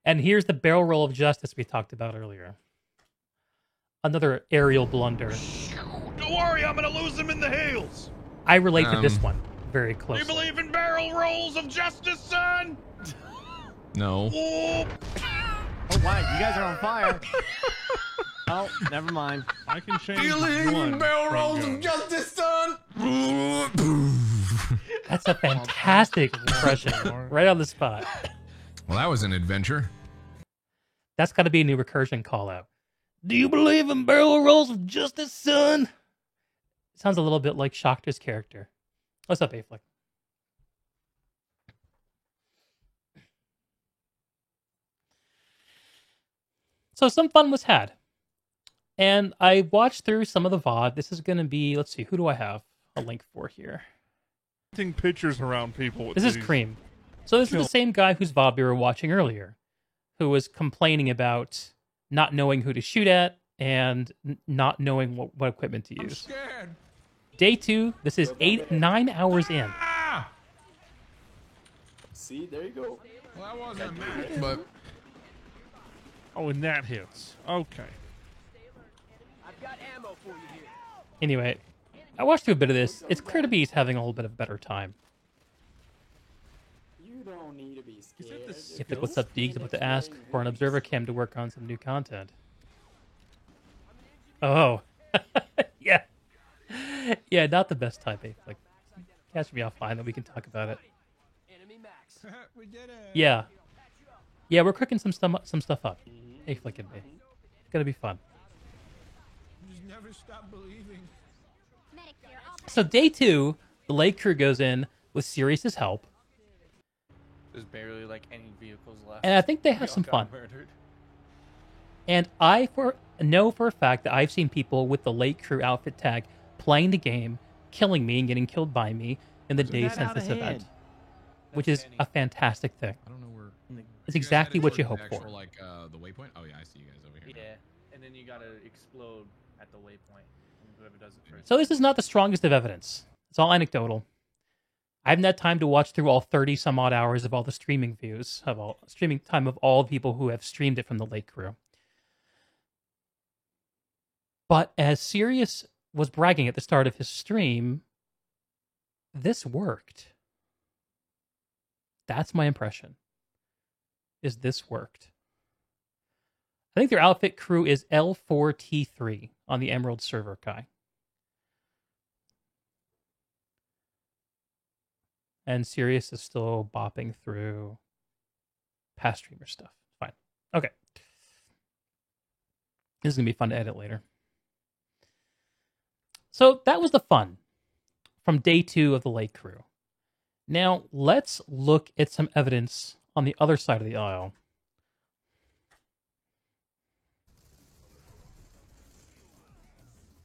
And here's the barrel roll of justice we talked about earlier. Another aerial blunder. Don't worry, I'm gonna lose him in the hills. I relate to this one very closely. You believe in barrel rolls of justice, son? No. Whoop. Oh wow, you guys are on fire. Oh, never mind. I can change Feeling one barrel front rolls gun. of justice, son. That's a fantastic impression. Right on the spot. Well, that was an adventure. That's got to be a new recursion call out. Do you believe in barrel rolls of justice, son? Sounds a little bit like Schachter's character. What's up, Aflick? So some fun was had. And I watched through some of the VOD. This is going to be, let's see, who do I have a link for here? Taking pictures around people. With This is these. Cream. So this is the same guy whose VOD we were watching earlier, who was complaining about not knowing who to shoot at and not knowing what equipment to use. Scared. Day 2, this is 9 hours in. Ah! See, there you go. Well, that wasn't me. But Oh, and that hits. Okay. Anyway, I watched through a bit of this. It's clear to me he's having a little bit of a better time. You don't need to be scared. If the what's up, Deegs, about to ask for an observer cam to work on some new content. Oh. Yeah. Yeah, not the best time, Like, catch me offline, then we can talk about it. we did it. Yeah. Yeah, we're cooking some stuff up. Aflick and me. It's gonna be fun. Just never stop believing. So day 2, the Lake crew goes in with Sirius's help, There's barely like any vehicles left. and I think they have We all some got fun. murdered. And I know for a fact that I've seen people with the Lake crew outfit tag playing the game, killing me and getting killed by me in the days since this event, which is a fantastic thing. I don't know where. It's exactly what you hope for. Like the waypoint. Oh yeah, I see you guys over here. Yeah, and then you gotta explode at the waypoint. And whoever does it first. So this is not the strongest of evidence. It's all anecdotal. I haven't had time to watch through all 30 some odd hours of all the streaming views, of all streaming time of all the people who have streamed it from the Lake crew. But as Sirius was bragging at the start of his stream, this worked. That's my impression. Is this worked? I think their outfit crew is L4T3 on the Emerald server, Kai. And Sirius is still bopping through past streamer stuff. Fine. Okay. This is going to be fun to edit later. So that was the fun from day 2 of the Lake crew. Now let's look at some evidence on the other side of the aisle.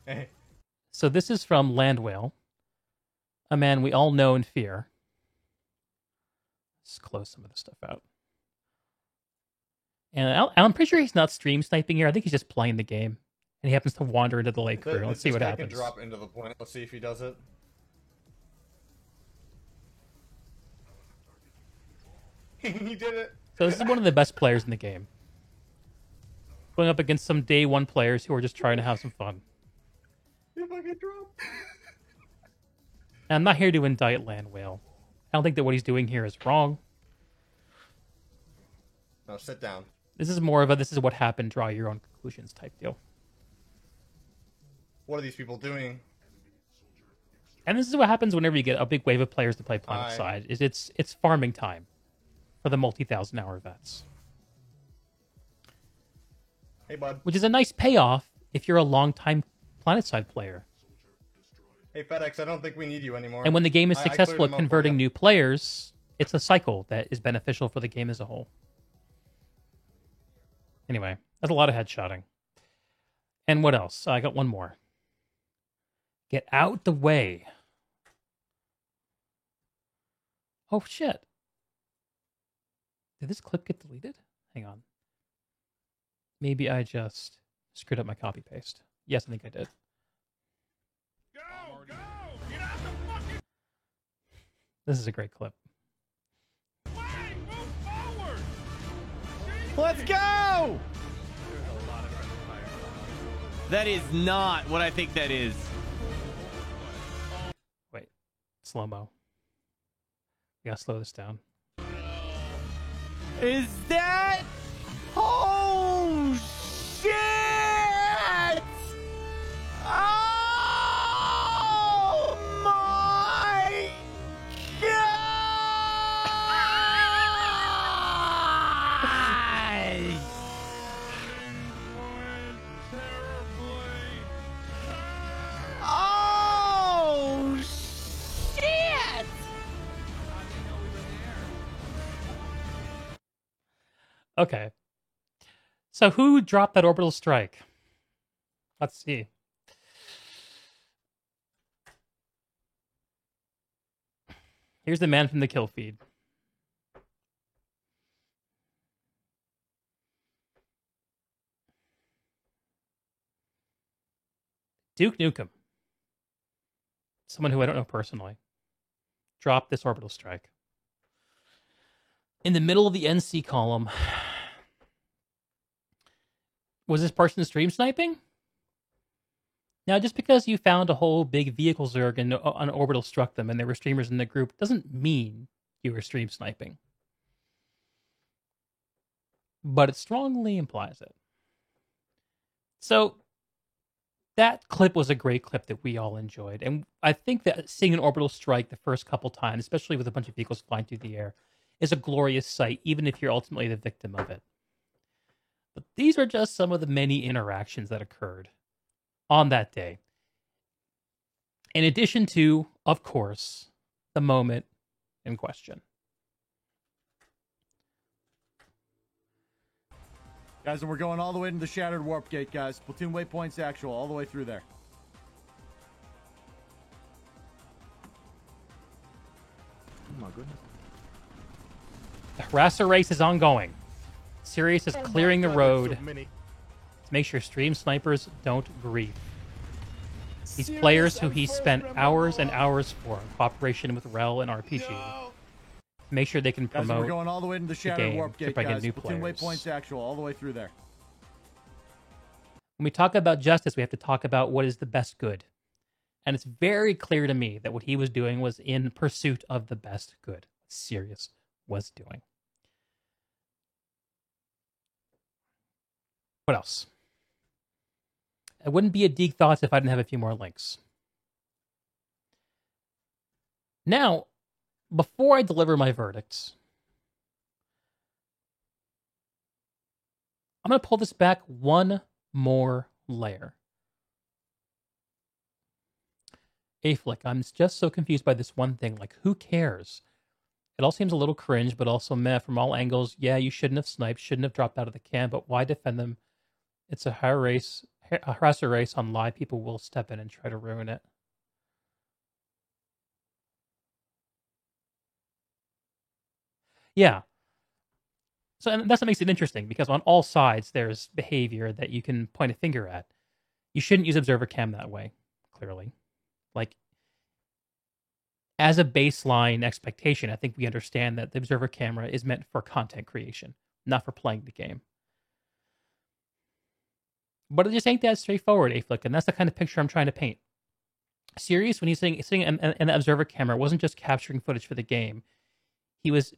Hey. So this is from Landwhale, a man we all know and fear. Let's close some of the stuff out. And I'm pretty sure he's not stream sniping here. I think he's just playing the game. And he happens to wander into the Lake crew. Let's see what happens. Can drop into the point. Let's see if he does it. He did it. So this is one of the best players in the game. Going up against some day 1 players who are just trying to have some fun. If I get dropped. And I'm not here to indict Landwhale. I don't think that what he's doing here is wrong. No, sit down. This is more of a this is what happened, draw your own conclusions type deal. What are these people doing? And this is what happens whenever you get a big wave of players to play PlanetSide. Is it's farming time for the multi-thousand-hour vets. Hey, bud. Which is a nice payoff if you're a long-time PlanetSide player. Hey, FedEx, I don't think we need you anymore. And when the game is I successful cleared at them up converting for you. new players, it's a cycle that is beneficial for the game as a whole. Anyway, that's a lot of headshotting. And what else? I got one more. Get out the way. Oh, shit. Did this clip get deleted? Hang on. Maybe I just screwed up my copy paste. Yes, I think I did. This is a great clip. Let's go! That is not what I think that is. Wait. Slow-mo. We gotta slow this down. Is that... Oh, shit! Oh, my God! Oh, shit! Okay. So who dropped that orbital strike? Let's see. Here's the man from the kill feed. Duke Nukem, someone who I don't know personally, dropped this orbital strike. In the middle of the NC column, was this person stream sniping? Now, just because you found a whole big vehicle Zerg and an orbital struck them and there were streamers in the group doesn't mean you were stream sniping. But it strongly implies it. So, that clip was a great clip that we all enjoyed. And I think that seeing an orbital strike the first couple times, especially with a bunch of vehicles flying through the air, is a glorious sight, even if you're ultimately the victim of it. But these are just some of the many interactions that occurred on that day. In addition to, of course, the moment in question. Guys, and we're going all the way to the Shattered Warp Gate, guys. Platoon waypoints actual, all the way through there. Oh my goodness. The harasser race is ongoing. Sirius is clearing the road to make sure stream snipers don't grief. These players who he spent hours and hours for in cooperation with Rel and RPG. Make sure they can Guys, promote we're going all the way to the Shattered game Warp to Gate, bring in guys. new Platoon players. waypoints actual, all the way through there. When we talk about justice, we have to talk about what is the best good. And it's very clear to me that what he was doing was in pursuit of the best good. Sirius was doing. What else? It wouldn't be a Deeg Thoughts if I didn't have a few more links. Now, before I deliver my verdicts, I'm going to pull this back one more layer. Aflick, I'm just so confused by this one thing. Like, who cares? It all seems a little cringe, but also meh from all angles. Yeah, you shouldn't have sniped, shouldn't have dropped out of the camp, but why defend them? It's a harasser race on live. People will step in and try to ruin it. Yeah. So and that's what makes it interesting, because on all sides there's behavior that you can point a finger at. You shouldn't use observer cam that way, clearly. Like, as a baseline expectation, I think we understand that the observer camera is meant for content creation, not for playing the game. But it just ain't that straightforward, Aflick, and that's the kind of picture I'm trying to paint. Sirius, when he's sitting in the observer camera, wasn't just capturing footage for the game. He was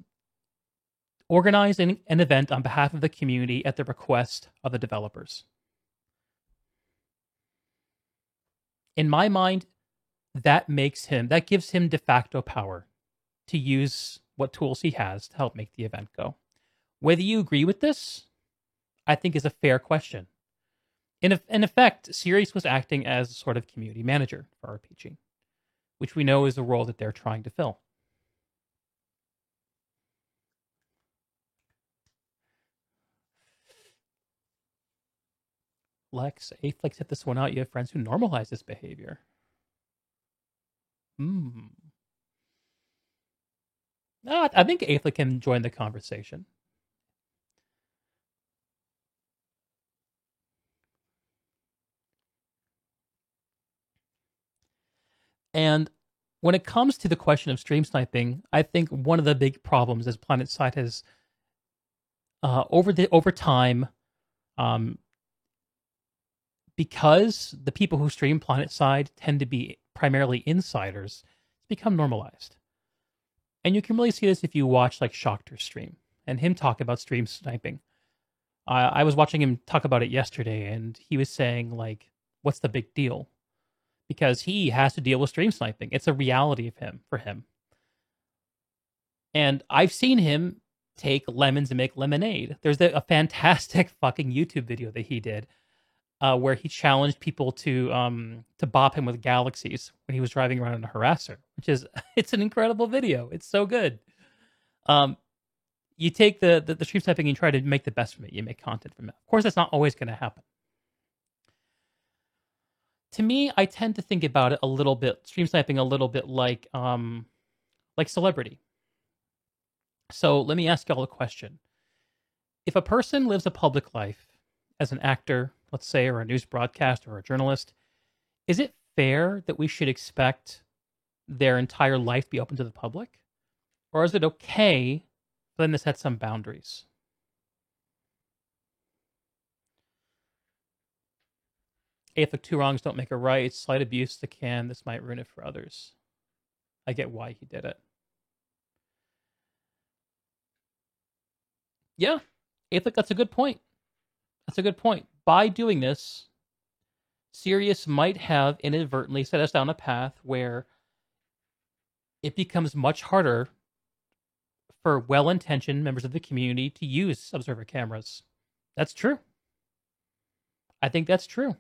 organizing an event on behalf of the community at the request of the developers. In my mind, that gives him de facto power to use what tools he has to help make the event go. Whether you agree with this, I think is a fair question. In effect, Sirius was acting as a sort of community manager for RPG, which we know is a role that they're trying to fill. Lex, Aflix hit this one out. You have friends who normalize this behavior. No, I think Aflix can join the conversation. And when it comes to the question of stream sniping, I think one of the big problems is PlanetSide has, over time, because the people who stream PlanetSide tend to be primarily insiders, it's become normalized. And you can really see this if you watch like Schachter's stream and him talk about stream sniping. I was watching him talk about it yesterday, and he was saying, like, what's the big deal? Because he has to deal with stream sniping. It's a reality for him. And I've seen him take lemons and make lemonade. There's a fantastic fucking YouTube video that he did where he challenged people to bop him with galaxies when he was driving around in a harasser, it's an incredible video. It's so good. You take the stream sniping and you try to make the best from it. You make content from it. Of course, that's not always going to happen. To me, I tend to think about it a little bit, stream sniping a little bit like celebrity. So let me ask y'all a question. If a person lives a public life as an actor, let's say, or a news broadcaster or a journalist, is it fair that we should expect their entire life to be open to the public? Or is it okay for them to set some boundaries? If the two wrongs don't make a right, slight abuse to can, this might ruin it for others. I get why he did it. Yeah, Athlic, that's a good point. That's a good point. By doing this, Sirius might have inadvertently set us down a path where it becomes much harder for well-intentioned members of the community to use observer cameras. That's true. I think that's true.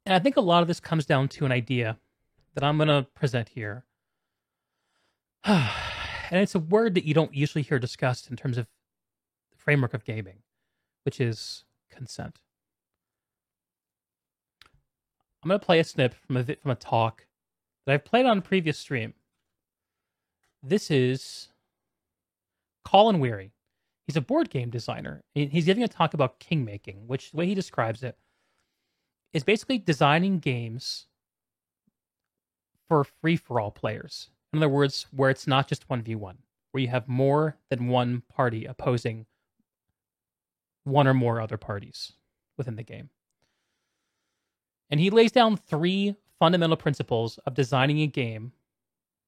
And I think a lot of this comes down to an idea that I'm going to present here. And it's a word that you don't usually hear discussed in terms of the framework of gaming, which is consent. I'm going to play a snip from a talk that I've played on a previous stream. This is Colin Weary. He's a board game designer. He's giving a talk about king making, which the way he describes it is basically designing games for free-for-all players. In other words, where it's not just 1v1, where you have more than one party opposing one or more other parties within the game. And he lays down 3 fundamental principles of designing a game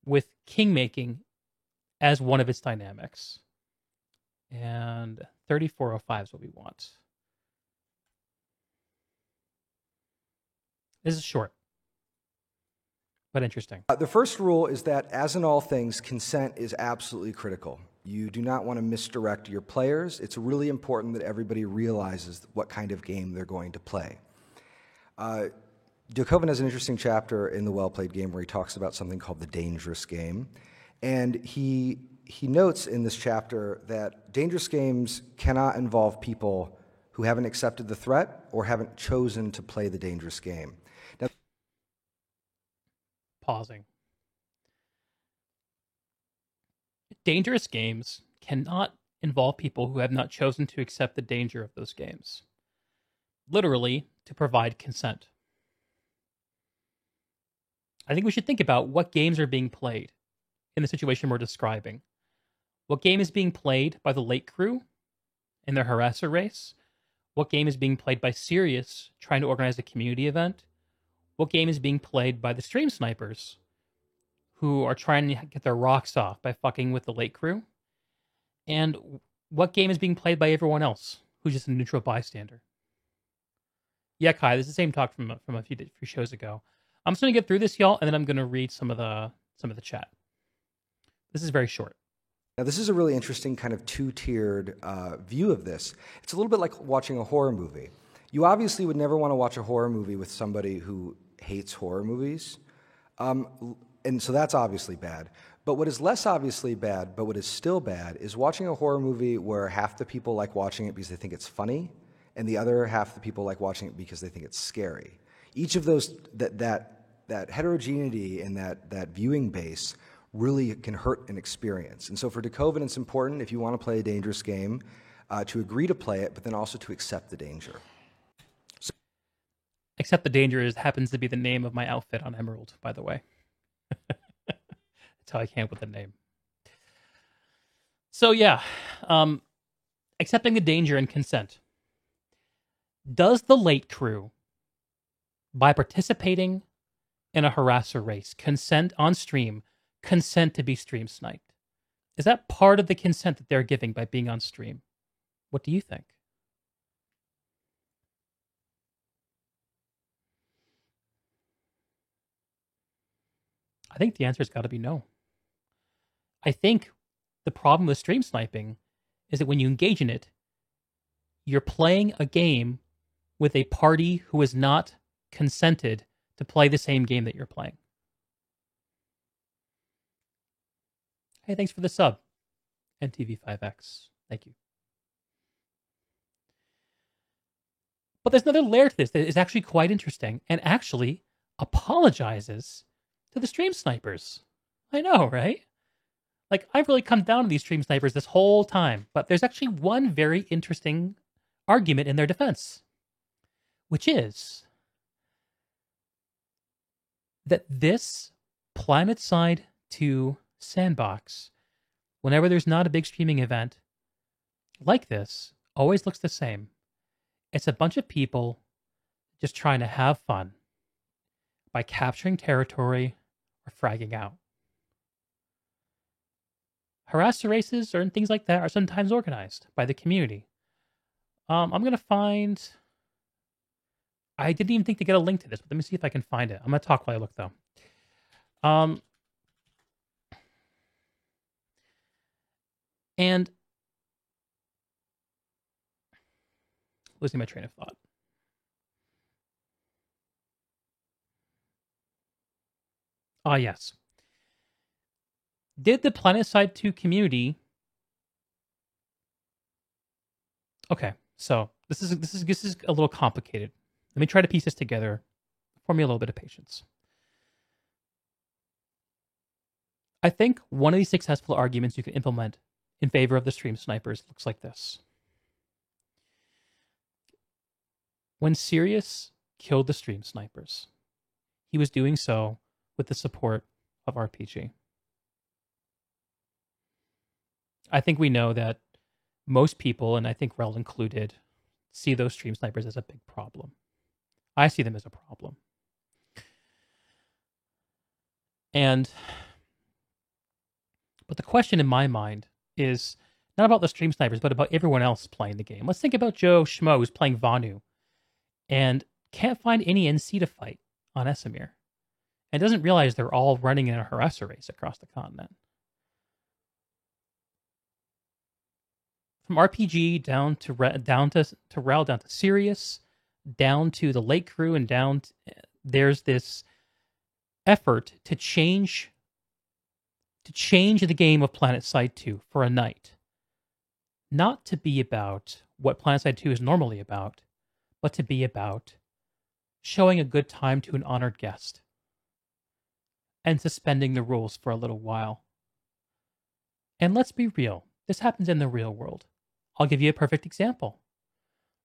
with king-making as one of its dynamics. And 3405 is what we want. This is short, but interesting. The first rule is that, as in all things, consent is absolutely critical. You do not want to misdirect your players. It's really important that everybody realizes what kind of game they're going to play. D'Koven has an interesting chapter in The Well-Played Game where he talks about something called the dangerous game. And he notes in this chapter that dangerous games cannot involve people who haven't accepted the threat or haven't chosen to play the dangerous game. Now, pausing. Dangerous games cannot involve people who have not chosen to accept the danger of those games. Literally, to provide consent. I think we should think about what games are being played in the situation we're describing. What game is being played by the late crew in their harasser race? What game is being played by Sirius trying to organize a community event? what game is being played by the stream snipers who are trying to get their rocks off by fucking with the late crew, and what game is being played by everyone else who's just a neutral bystander. Yeah, Kai, this is the same talk from a few shows ago. I'm just gonna get through this, y'all, and then I'm gonna read some of the chat. This is very short. Now, this is a really interesting kind of two-tiered view of this. It's a little bit like watching a horror movie. You obviously would never want to watch a horror movie with somebody who hates horror movies. And so that's obviously bad. But what is less obviously bad, but what is still bad, is watching a horror movie where half the people like watching it because they think it's funny, and the other half the people like watching it because they think it's scary. Each of those, that heterogeneity and that viewing base really can hurt an experience. And so for DeKoven, it's important, if you want to play a dangerous game, to agree to play it, but then also to accept the danger. Accept the danger happens to be the name of my outfit on Emerald, by the way. That's how I came up with the name. So yeah, accepting the danger and consent. Does the late crew, by participating in a harasser race, consent on stream, consent to be stream sniped? Is that part of the consent that they're giving by being on stream? What do you think? I think the answer has got to be no. I think the problem with stream sniping is that when you engage in it, you're playing a game with a party who is not consented to play the same game that you're playing. Hey, thanks for the sub, NTV5X. Thank you. But there's another layer to this that is actually quite interesting and actually apologizes to the stream snipers. I know, right? Like, I've really come down to these stream snipers this whole time, but there's actually one very interesting argument in their defense, which is that this PlanetSide 2 sandbox, whenever there's not a big streaming event like this, always looks the same. It's a bunch of people just trying to have fun by capturing territory or fragging out. Harasser races and things like that are sometimes organized by the community. I'm going to find... I didn't even think to get a link to this, but let me see if I can find it. I'm going to talk while I look, though. And losing my train of thought. Ah, yes. Did the PlanetSide 2 community... Okay, so this is a little complicated. Let me try to piece this together. For me, a little bit of patience. I think one of these successful arguments you can implement in favor of the stream snipers looks like this. When Sirius killed the stream snipers, he was doing so with the support of RPG. I think we know that most people, and I think Rel included, see those stream snipers as a big problem. I see them as a problem. But the question in my mind is not about the stream snipers, but about everyone else playing the game. Let's think about Joe Schmo, who's playing Vanu and can't find any NC to fight on Esamir, and doesn't realize they're all running in a harasser race across the continent. From RPG down to Rel, down to Sirius, down to the late crew, and down there's this effort to change the game of PlanetSide 2 for a night. Not to be about what PlanetSide 2 is normally about, but to be about showing a good time to an honored guest and suspending the rules for a little while. And let's be real, this happens in the real world. I'll give you a perfect example.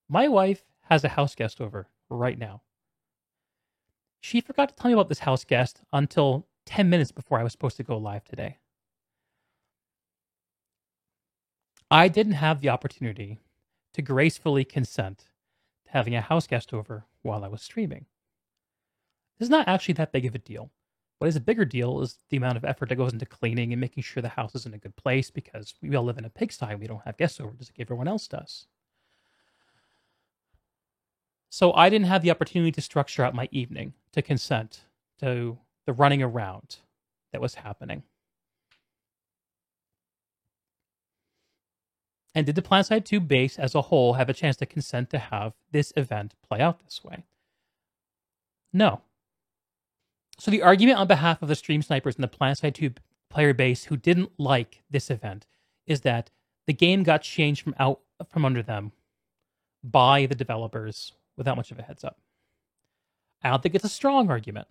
My wife has a house guest over right now. She forgot to tell me about this house guest until 10 minutes before I was supposed to go live today. I didn't have the opportunity to gracefully consent to having a house guest over while I was streaming. This is not actually that big of a deal. What is a bigger deal is the amount of effort that goes into cleaning and making sure the house is in a good place, because we all live in a pigsty and we don't have guests over just like everyone else does. So I didn't have the opportunity to structure out my evening to consent to the running around that was happening. And did the PlanetSide 2 base as a whole have a chance to consent to have this event play out this way? No. So the argument on behalf of the stream snipers and the PlanetSide 2 player base who didn't like this event is that the game got changed from under them by the developers without much of a heads up. I don't think it's a strong argument,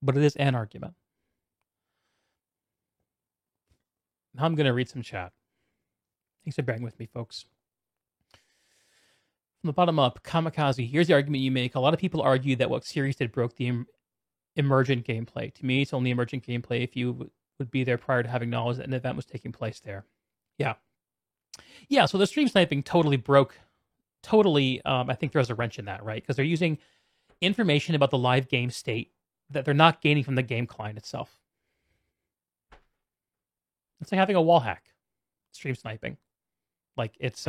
but it is an argument. Now I'm going to read some chat. Thanks for bearing with me, folks. From the bottom up, Kamikaze, here's the argument you make. A lot of people argue that what Series did broke the emergent gameplay. To me, it's only emergent gameplay if you would be there prior to having knowledge that an event was taking place there. Yeah. Yeah, so the stream sniping totally broke. I think there's a wrench in that, right? Because they're using information about the live game state that they're not gaining from the game client itself. It's like having a wall hack. Stream sniping. Like, it's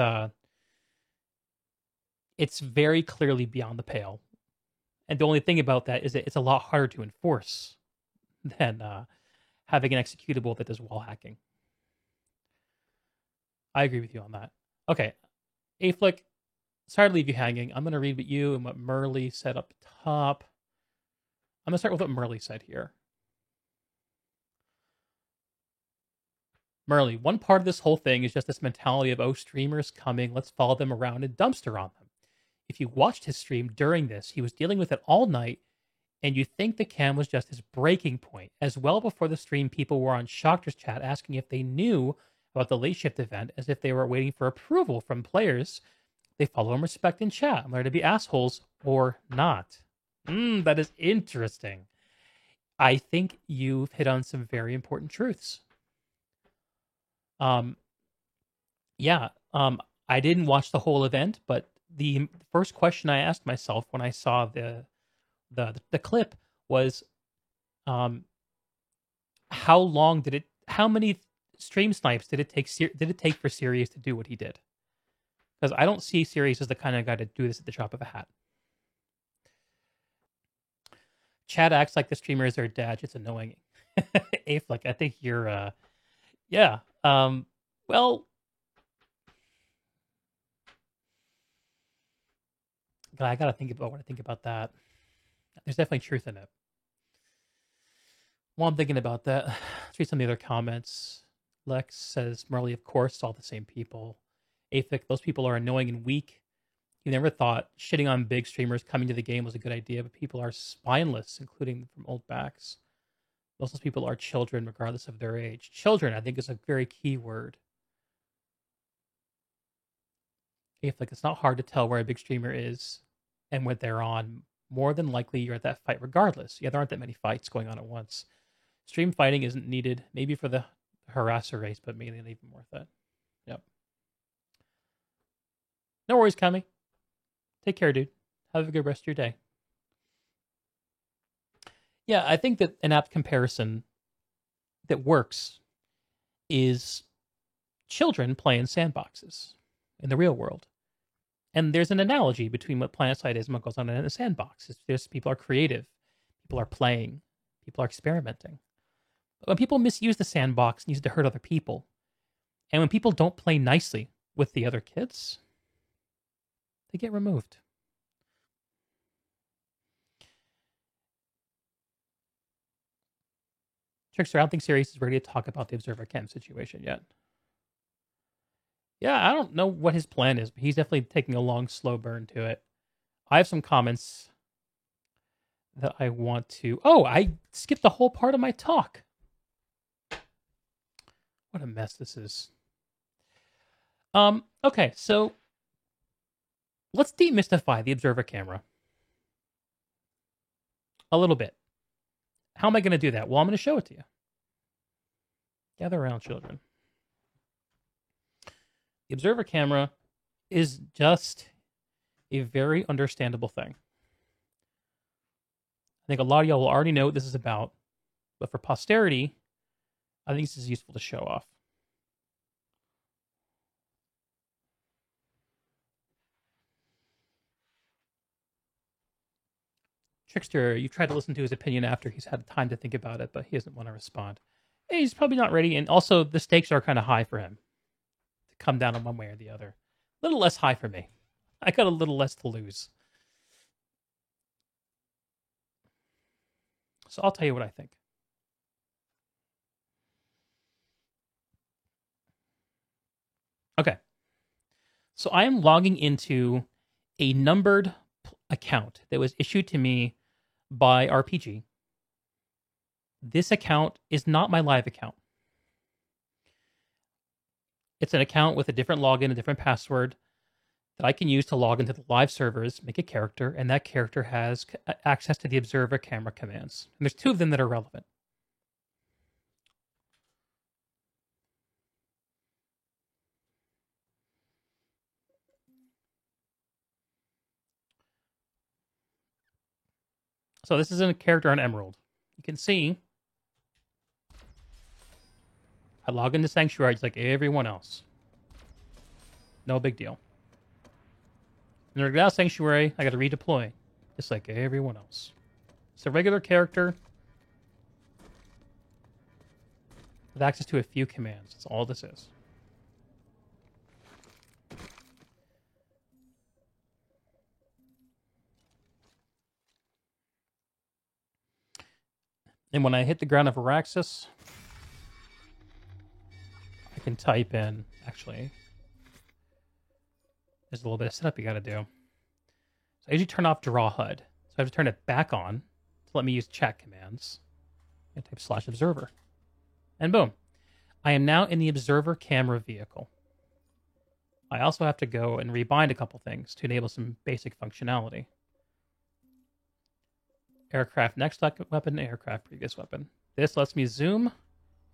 very clearly beyond the pale. And the only thing about that is that it's a lot harder to enforce than having an executable that does wall hacking. I agree with you on that. Okay. Aflick, sorry to leave you hanging. I'm going to read what you and what Merly said up top. I'm going to start with what Merly said here. Merly, one part of this whole thing is just this mentality of, oh, streamers coming, let's follow them around and dumpster on them. If you watched his stream during this, he was dealing with it all night, and you think the cam was just his breaking point. As well before the stream, people were on Shockter's chat asking if they knew about the late shift event, as if they were waiting for approval from players they follow and respect in chat, whether to be assholes or not. That is interesting. I think you've hit on some very important truths. I didn't watch the whole event, but the first question I asked myself when I saw the clip was, how many stream snipes did it take for Sirius to do what he did? Because I don't see Sirius as the kind of guy to do this at the drop of a hat. Chad acts like the streamer is their dad. It's annoying. Aflick, I think you're, yeah. Well, I gotta think about what I think about that. There's definitely truth in it. While I'm thinking about that, let's read some of the other comments. Lex says, Merly, of course, it's all the same people. Aflick, those people are annoying and weak. You never thought shitting on big streamers coming to the game was a good idea, but people are spineless, including from old backs. Most of those people are children, regardless of their age. Children, I think, is a very key word. Aflick, it's not hard to tell where a big streamer is and what they're on. More than likely, you're at that fight regardless. Yeah, there aren't that many fights going on at once. Stream fighting isn't needed, maybe for the harasser race, but maybe not even worth it. Yep. No worries, Kami. Take care, dude. Have a good rest of your day. Yeah, I think that an apt comparison that works is children playing sandboxes in the real world. And there's an analogy between what PlanetSide is and what goes on in a sandbox. It's just people are creative, people are playing, people are experimenting. But when people misuse the sandbox and use it to hurt other people, and when people don't play nicely with the other kids, they get removed. Trickster, I don't think Sirius is ready to talk about the Observer Cam situation yet. Yeah, I don't know what his plan is, but he's definitely taking a long, slow burn to it. I have some comments that I want to... Oh, I skipped the whole part of my talk. What a mess this is. Okay, so let's demystify the Observer Camera a little bit. How am I going to do that? Well, I'm going to show it to you. Gather around, children. The Observer Camera is just a very understandable thing. think a lot of y'all will already know what this is about, but for posterity, I think this is useful to show off. Trickster, you've tried to listen to his opinion after he's had time to think about it, but he doesn't want to respond. Hey, he's probably not ready, and also the stakes are kind of high for him to come down on one way or the other. A little less high for me. I got a little less to lose. So I'll tell you what I think. Okay. So I am logging into a numbered account that was issued to me by RPG. This account is not my live account. It's an account with a different login, a different password that I can use to log into the live servers, make a character, and that character has access to the observer camera commands. And there's 2 of them that are relevant. So this is a character on Emerald. You can see I log into Sanctuary just like everyone else. No big deal. In order to get out of Sanctuary, I got to redeploy, just like everyone else. It's a regular character with access to a few commands. That's all this is. And when I hit the ground of Araxis, I can type in, actually, there's a little bit of setup you got to do. So I usually turn off draw HUD. So I have to turn it back on to let me use chat commands. I type /observer. And boom. I am now in the observer camera vehicle. I also have to go and rebind a couple things to enable some basic functionality. Aircraft next weapon, aircraft previous weapon. This lets me zoom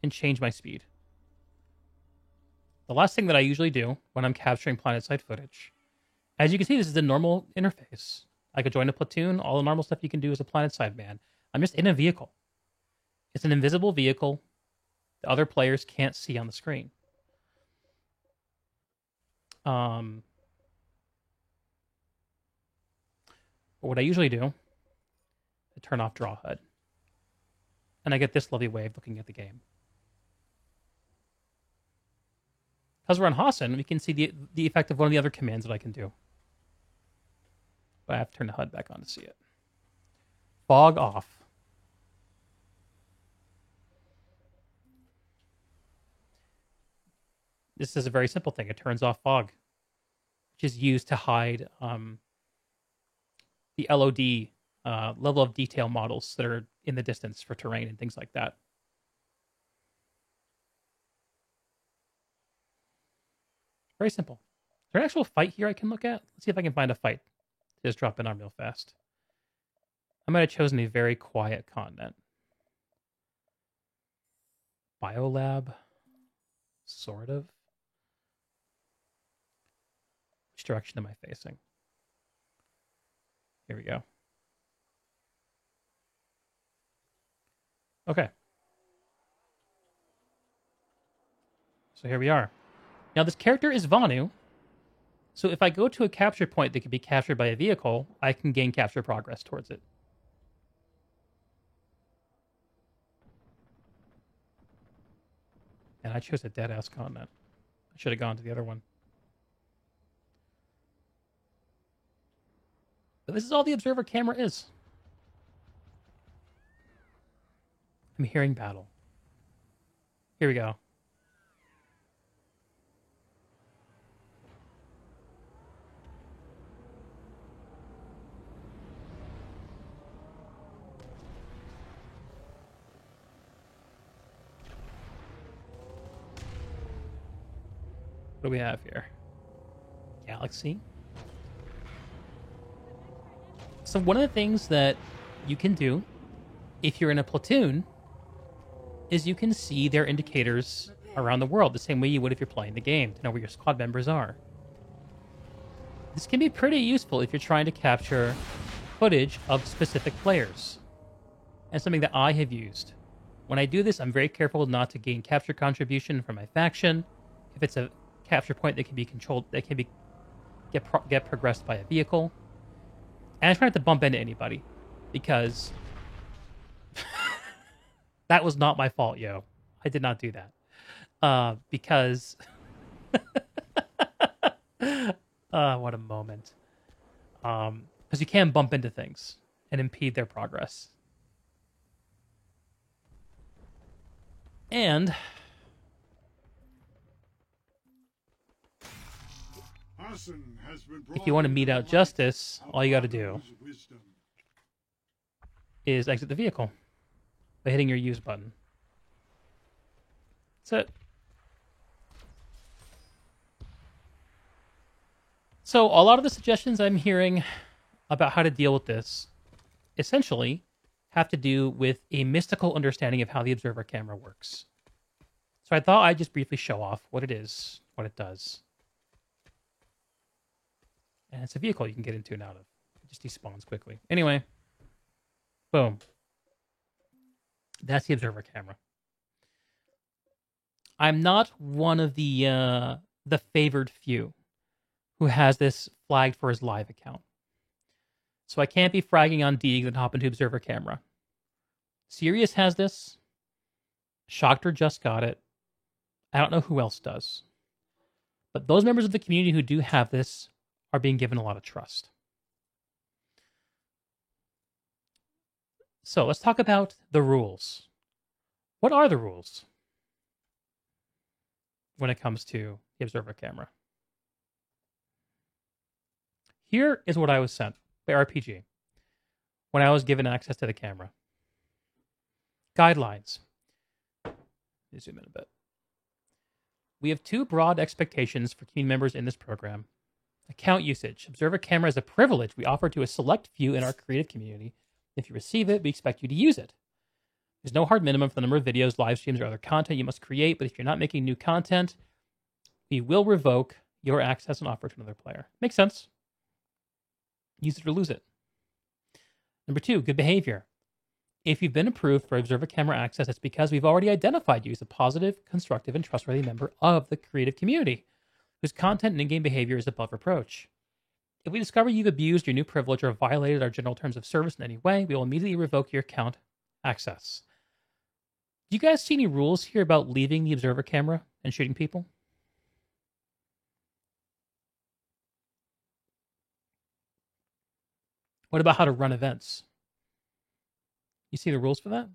and change my speed. The last thing that I usually do when I'm capturing PlanetSide footage, as you can see, this is the normal interface. I could join a platoon, all the normal stuff you can do as a PlanetSide man. I'm just in a vehicle. It's an invisible vehicle the other players can't see on the screen. But what I usually do, I turn off draw HUD. And I get this lovely way of looking at the game. Because we're on Hassan, we can see the effect of one of the other commands that I can do. But I have to turn the HUD back on to see it. Fog off. This is a very simple thing. It turns off fog, which is used to hide the LOD level of detail models that are in the distance for terrain and things like that. Very simple. Is there an actual fight here I can look at? Let's see if I can find a fight. Just drop in on real fast. I might have chosen a very quiet continent. Biolab? Sort of. Which direction am I facing? Here we go. Okay. So here we are. Now this character is Vanu. So if I go to a capture point that can be captured by a vehicle, I can gain capture progress towards it. And I chose a dead-ass continent. I should have gone to the other one. But this is all the observer camera is. I'm hearing battle. Here we go. What do we have here? Galaxy. So one of the things that you can do if you're in a platoon is you can see their indicators around the world the same way you would if you're playing the game to know where your squad members are. This can be pretty useful if you're trying to capture footage of specific players. and something that I have used. When I do this, I'm very careful not to gain capture contribution from my faction. If it's a capture point that can be controlled, that can be get progressed by a vehicle. And I try not to bump into anybody, because that was not my fault, yo. I did not do that. Because what a moment. Because you can bump into things and impede their progress. And if you want to mete out justice, all you got to do is exit the vehicle by hitting your use button. That's it. So a lot of the suggestions I'm hearing about how to deal with this essentially have to do with a mystical understanding of how the observer camera works. So I thought I'd just briefly show off what it is, what it does. And it's a vehicle you can get into and out of. It just despawns quickly. Anyway, boom. That's the observer camera. I'm not one of the favored few who has this flagged for his live account. So I can't be fragging on Deeg and hop into observer camera. Sirius has this. Shockter just got it. I don't know who else does. But those members of the community who do have this are being given a lot of trust. So let's talk about the rules. What are the rules when it comes to the observer camera? Here is what I was sent by RPG when I was given access to the camera. Guidelines. Let me zoom in a bit. We have two broad expectations for community members in this program. Account usage. Observer camera is a privilege we offer to a select few in our creative community. If you receive it, we expect you to use it. There's no hard minimum for the number of videos, live streams, or other content you must create, but if you're not making new content, we will revoke your access and offer to another player. Makes sense. Use it or lose it. Number 2, good behavior. If you've been approved for observer camera access, it's because we've already identified you as a positive, constructive, and trustworthy member of the creative community, whose content and in-game behavior is above reproach. If we discover you've abused your new privilege or violated our general terms of service in any way, we will immediately revoke your account access. Do you guys see any rules here about leaving the observer camera and shooting people? What about how to run events? You see the rules for that?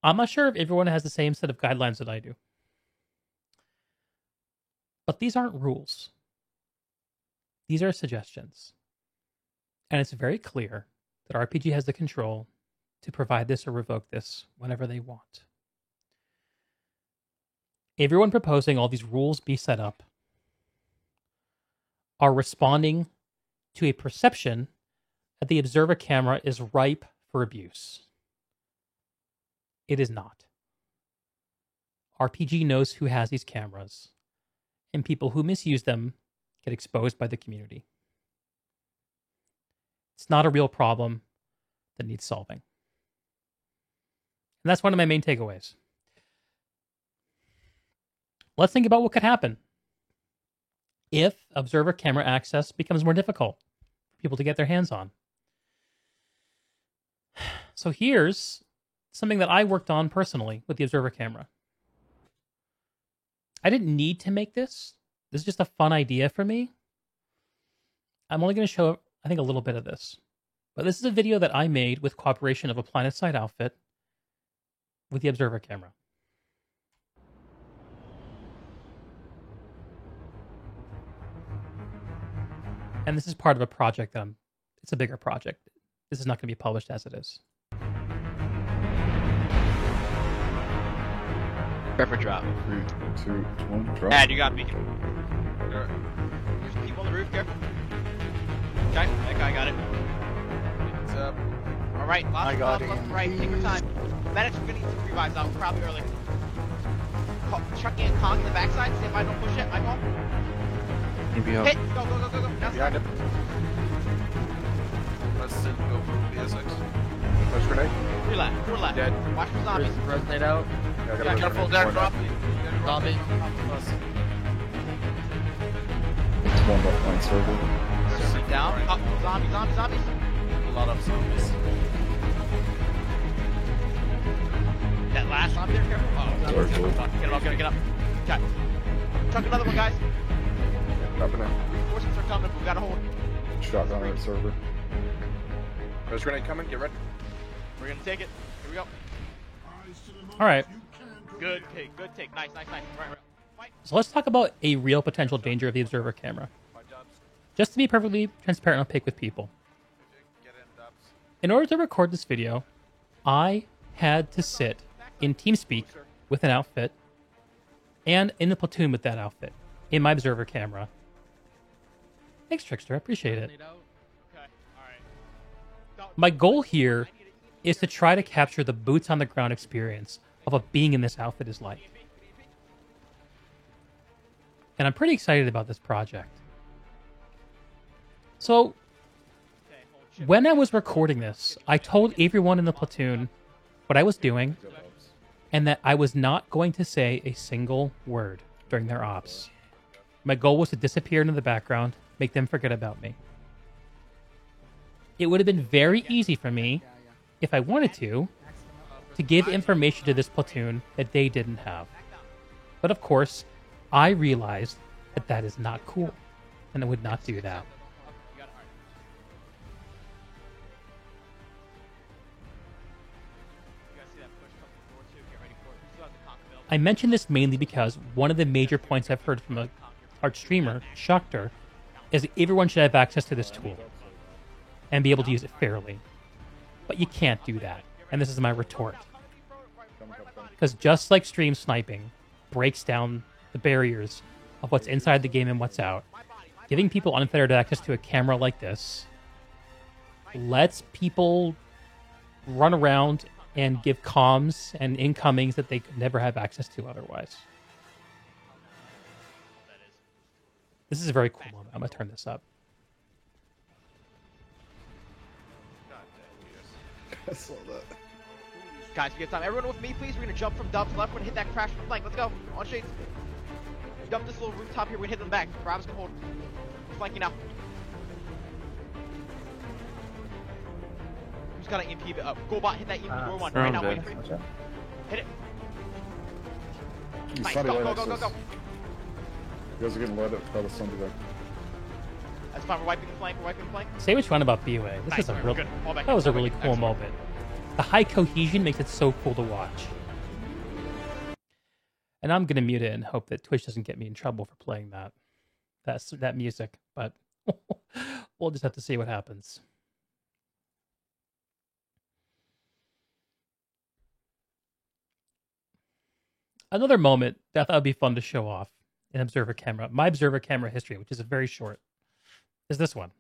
I'm not sure if everyone has the same set of guidelines that I do. But these aren't rules. These are suggestions. And it's very clear that RPG has the control to provide this or revoke this whenever they want. Everyone proposing all these rules be set up are responding to a perception that the observer camera is ripe for abuse. It is not. RPG knows who has these cameras, and people who misuse them get exposed by the community. It's not a real problem that needs solving. And that's one of my main takeaways. Let's think about what could happen if observer camera access becomes more difficult for people to get their hands on. So here's something that I worked on personally with the observer camera. I didn't need to make this. This is just a fun idea for me. I'm only going to show, I think, a little bit of this. But this is a video that I made with cooperation of a PlanetSide outfit with the observer camera. And this is part of a project that it's a bigger project. This is not going to be published as it is. Prepper drop. 3, 2, 1, drop. Dad, you got me. There's people on the roof, careful. Okay, that guy got it. It's up. Alright, left, left, right, take your time. Medics are gonna need some revives out, probably early. Chuck in Kong in the backside, see if I don't push it, I won't. Hit, go, go, go, go, go. Behind him. Let's go for BSX. Three left. Four left. Dead. Watch for zombies. Resonate out. Yeah, careful, Derek, drop. Zombie. One left flank server. Sit down. Up. Zombies. A lot of zombies. That last zombie there, careful. Get up. Okay. Chuck another one, guys. Happening. Reinforcements are coming. We gotta hold. Shotgun right server. There's grenade coming. Get ready. We're gonna take it. Here we go. All right. Good take. Nice. Right. So let's talk about a real potential danger of the observer camera. Just to be perfectly transparent and opaque with people. In order to record this video, I had to sit in TeamSpeak with an outfit and in the platoon with that outfit in my observer camera. Thanks, Trickster. I appreciate it. My goal here is to try to capture the boots on the ground experience of what being in this outfit is like. And I'm pretty excited about this project. So, when I was recording this, I told everyone in the platoon what I was doing and that I was not going to say a single word during their ops. My goal was to disappear into the background, make them forget about me. It would have been very easy for me, if I wanted to give information to this platoon that they didn't have. But of course, I realized that that is not cool, and I would not do that. I mention this mainly because one of the major points I've heard from our streamer, Schocter, is that everyone should have access to this tool and be able to use it fairly. But you can't do that, and this is my retort. Because just like stream sniping breaks down the barriers of what's inside the game and what's out, giving people unfettered access to a camera like this lets people run around and give comms and incomings that they could never have access to otherwise. This is a very cool moment. I'm going to turn this up. I saw that. Guys, we get time. Everyone with me, please. We're going to jump from Dub's left. We're going to hit that crash from flank. Let's go. On shades. Dump this little rooftop here. We're going to hit them back. Bravo's going to hold. Flanking now. Who's got an EMP? Golbot, hit that EMP door one. Right now, wait for it. Hit it. Nice. Go. You guys are getting lit up by the zombie there. That's fine. We're wiping the flank. Say what you want about BOA. This is a real. That was a really cool moment. The high cohesion makes it so cool to watch. And I'm gonna mute it and hope that Twitch doesn't get me in trouble for playing that music. But we'll just have to see what happens. Another moment that I thought would be fun to show off in observer camera, my observer camera history, which is very short, is this one.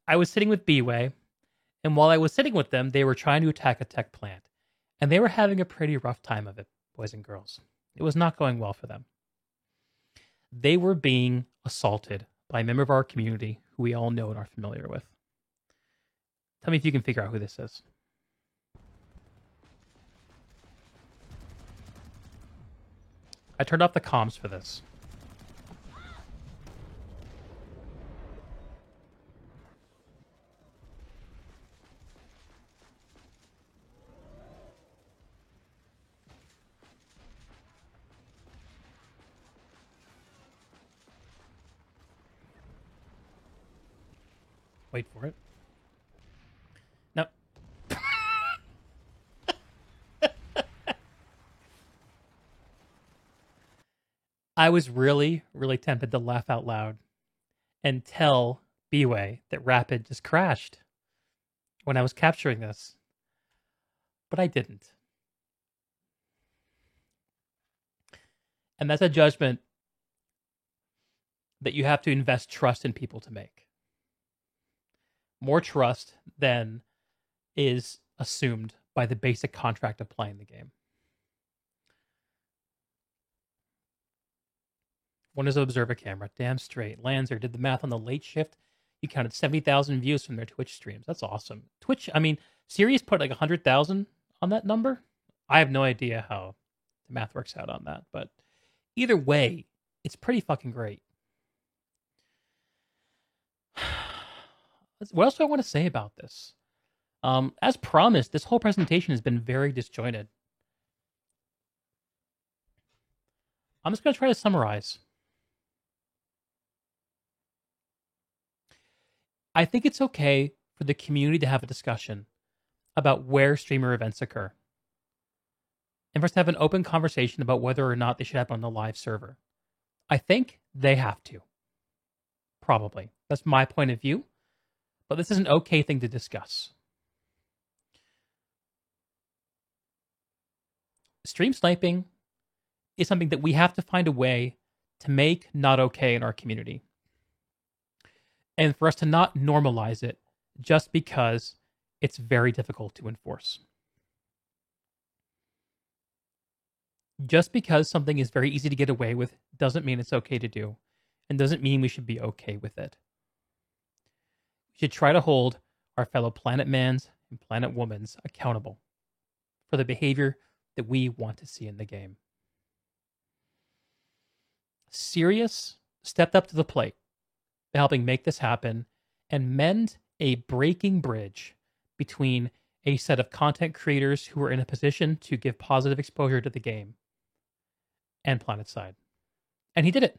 I was sitting with B-Way, and while I was sitting with them, they were trying to attack a tech plant, and they were having a pretty rough time of it, boys and girls. It was not going well for them. They were being assaulted by a member of our community who we all know and are familiar with. Tell me if you can figure out who this is. I turned off the comms for this. Wait for it. No. I was really, really tempted to laugh out loud and tell B-Way that Rapid just crashed when I was capturing this. But I didn't. And that's a judgment that you have to invest trust in people to make. More trust than is assumed by the basic contract of playing the game. One is observer camera. Damn straight. Lanzer did the math on the late shift You counted 70,000 views from their Twitch streams. That's awesome. Twitch, I mean, Sirius put like 100,000 on that number. I have no idea how the math works out on that, but either way, it's pretty fucking great. What else do I want to say about this? As promised, this whole presentation has been very disjointed. I'm just going to try to summarize. I think it's okay for the community to have a discussion about where streamer events occur, and for us to have an open conversation about whether or not they should happen on the live server. I think they have to. Probably. That's my point of view. But this is an okay thing to discuss. Stream sniping is something that we have to find a way to make not okay in our community. And for us to not normalize it just because it's very difficult to enforce. Just because something is very easy to get away with doesn't mean it's okay to do, and doesn't mean we should be okay with it. We should try to hold our fellow planet mans and planet womans accountable for the behavior that we want to see in the game. Sirius stepped up to the plate by helping make this happen and mend a breaking bridge between a set of content creators who were in a position to give positive exposure to the game and PlanetSide. And he did it.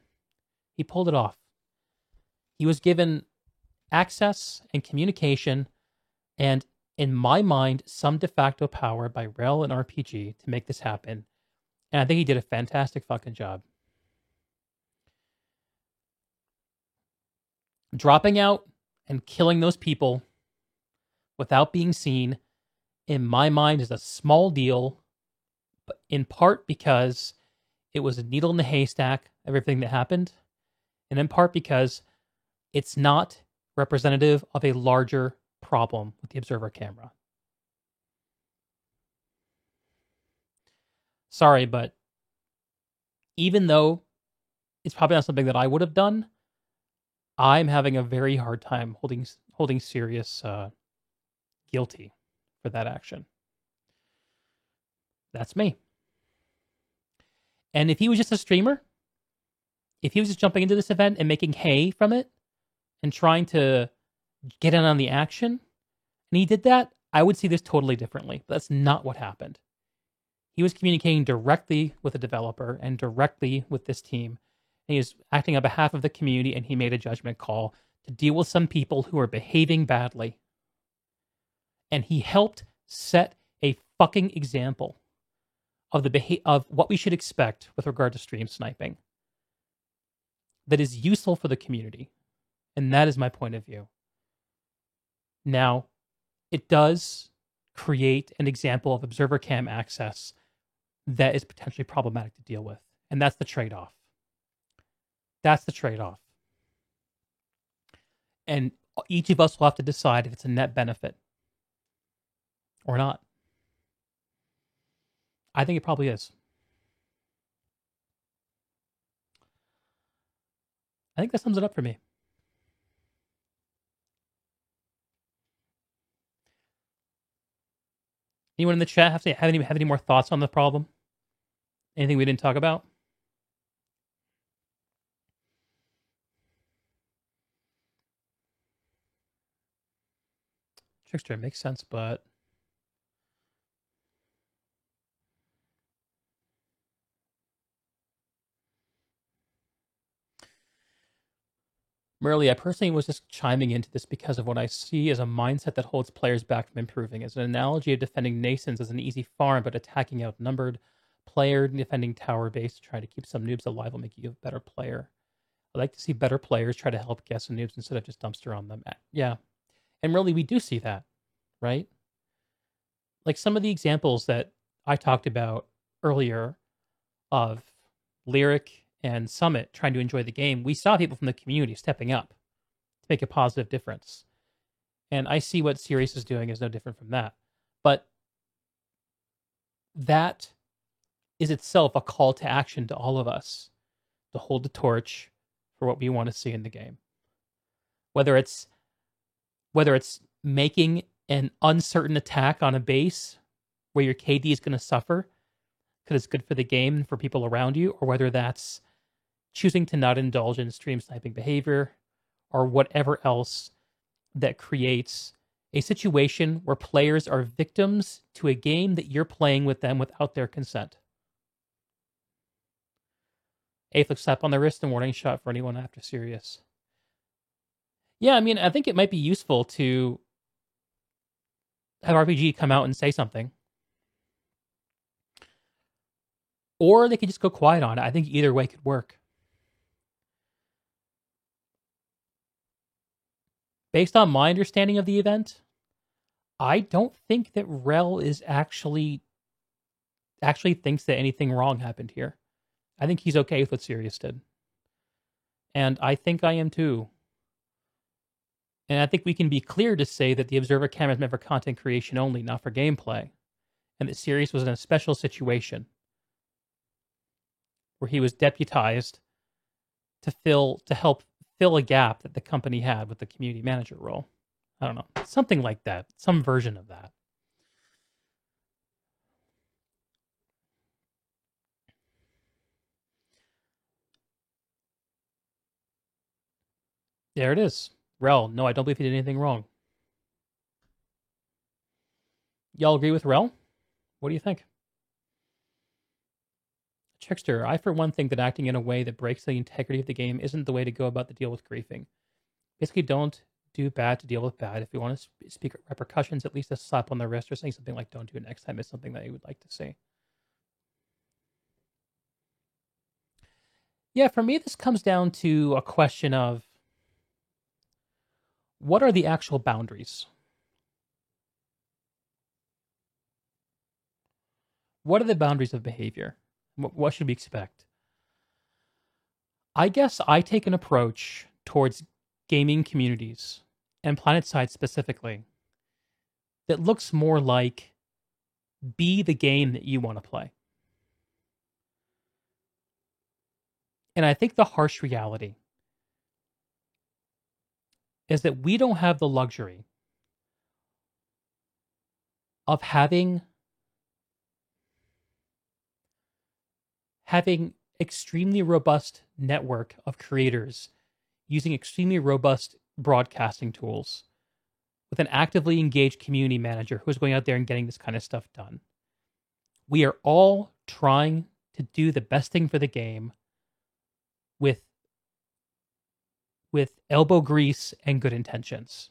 He pulled it off. He was given access and communication and, in my mind, some de facto power by Rel and RPG to make this happen. And I think he did a fantastic fucking job. Dropping out and killing those people without being seen, in my mind, is a small deal, but in part because it was a needle in the haystack, everything that happened, and in part because it's not representative of a larger problem with the observer camera. Sorry, but even though it's probably not something that I would have done, I'm having a very hard time holding Sirius guilty for that action. That's me. And if he was just a streamer, if he was just jumping into this event and making hay from it and trying to get in on the action, and he did that, I would see this totally differently. But that's not what happened. He was communicating directly with the developer and directly with this team. And he was acting on behalf of the community, and he made a judgment call to deal with some people who are behaving badly. And he helped set a fucking example of of what we should expect with regard to stream sniping that is useful for the community. And that is my point of view. Now, it does create an example of observer cam access that is potentially problematic to deal with. And that's the trade-off. That's the trade-off. And each of us will have to decide if it's a net benefit or not. I think it probably is. I think that sums it up for me. Anyone in the chat have any more thoughts on the problem? Anything we didn't talk about? Trickster makes sense, but Merely, I personally was just chiming into this because of what I see as a mindset that holds players back from improving. As an analogy of defending nations as an easy farm, but attacking outnumbered player, defending tower base to try to keep some noobs alive will make you a better player. I like to see better players try to help guess the noobs instead of just dumpster on them. Yeah. And really, we do see that, right? Like some of the examples that I talked about earlier of Lyric and Summit trying to enjoy the game, we saw people from the community stepping up to make a positive difference. And I see what Sirius is doing is no different from that. But that is itself a call to action to all of us to hold the torch for what we want to see in the game. whether it's making an uncertain attack on a base where your KD is going to suffer because it's good for the game and for people around you, or whether that's choosing to not indulge in stream sniping behavior or whatever else that creates a situation where players are victims to a game that you're playing with them without their consent. Eighth slap on the wrist and warning shot for anyone after Sirius. Yeah, I mean, I think it might be useful to have RPG come out and say something. Or they could just go quiet on it. I think either way could work. Based on my understanding of the event, I don't think that Rel is actually thinks that anything wrong happened here. I think he's okay with what Sirius did. And I think I am too. And I think we can be clear to say that the Observer camera is meant for content creation only, not for gameplay. And that Sirius was in a special situation where he was deputized to help fill a gap that the company had with the community manager role. I don't know. Something like that. Some version of that. There it is. Rel, no, I don't believe he did anything wrong. Y'all agree with Rel? What do you think? Trickster, I for one think that acting in a way that breaks the integrity of the game isn't the way to go about the deal with griefing. Basically, don't do bad to deal with bad. If you want to speak repercussions, at least a slap on the wrist or saying something like "don't do it next time" is something that you would like to see. Yeah, for me, this comes down to a question of what are the actual boundaries? What are the boundaries of behavior? What should we expect? I guess I take an approach towards gaming communities, and PlanetSide specifically, that looks more like be the game that you want to play. And I think the harsh reality is that we don't have the luxury of having extremely robust network of creators using extremely robust broadcasting tools with an actively engaged community manager who's going out there and getting this kind of stuff done. We are all trying to do the best thing for the game with elbow grease and good intentions.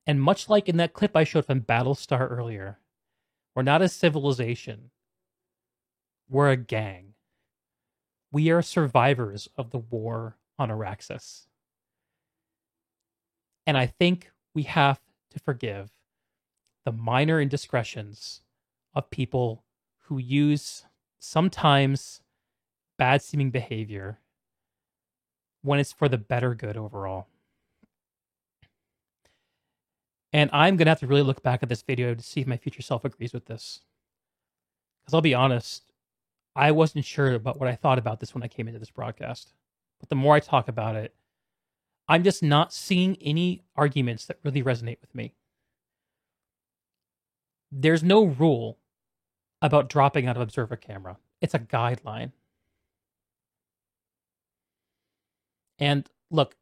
And much like in that clip I showed from Battlestar earlier, we're not a civilization. We're a gang. We are survivors of the war on Araxis. And I think we have to forgive the minor indiscretions of people who use sometimes bad-seeming behavior when it's for the better good overall. And I'm going to have to really look back at this video to see if my future self agrees with this. Because I'll be honest, I wasn't sure about what I thought about this when I came into this broadcast. But the more I talk about it, I'm just not seeing any arguments that really resonate with me. There's no rule about dropping out of Observer Camera. It's a guideline. And look,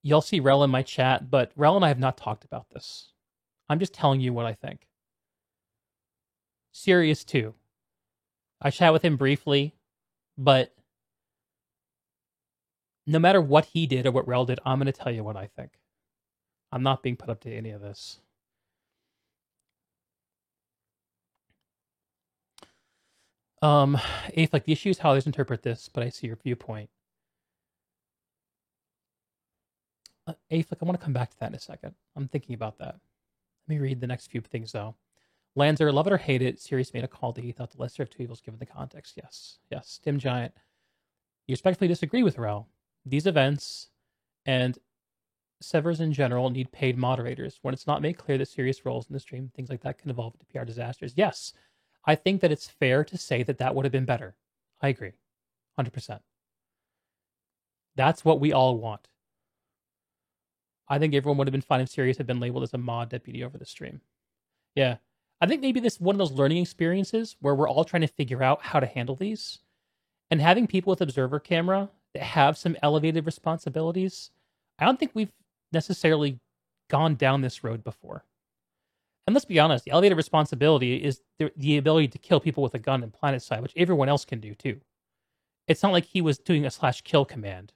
you'll see Rel in my chat, but Rel and I have not talked about this. I'm just telling you what I think. Sirius too. I chat with him briefly, but no matter what he did or what Rel did, I'm going to tell you what I think. I'm not being put up to any of this. If like the issue is how others interpret this, but I see your viewpoint. Aflick, I want to come back to that in a second. I'm thinking about that. Let me read the next few things, though. Lanzer, love it or hate it, Sirius made a call that he thought the lesser of two evils given the context. Yes. Yes. Stim Giant, you respectfully disagree with Rel. These events and servers in general need paid moderators. When it's not made clear that Sirius roles in the stream, things like that can evolve into PR disasters. Yes. I think that it's fair to say that that would have been better. I agree. 100%. That's what we all want. I think everyone would have been fine if Sirius had been labeled as a mod deputy over the stream. Yeah. I think maybe this is one of those learning experiences where we're all trying to figure out how to handle these. And having people with observer camera that have some elevated responsibilities, I don't think we've necessarily gone down this road before. And let's be honest, the elevated responsibility is the ability to kill people with a gun in PlanetSide, which everyone else can do too. It's not like he was doing a /kill command.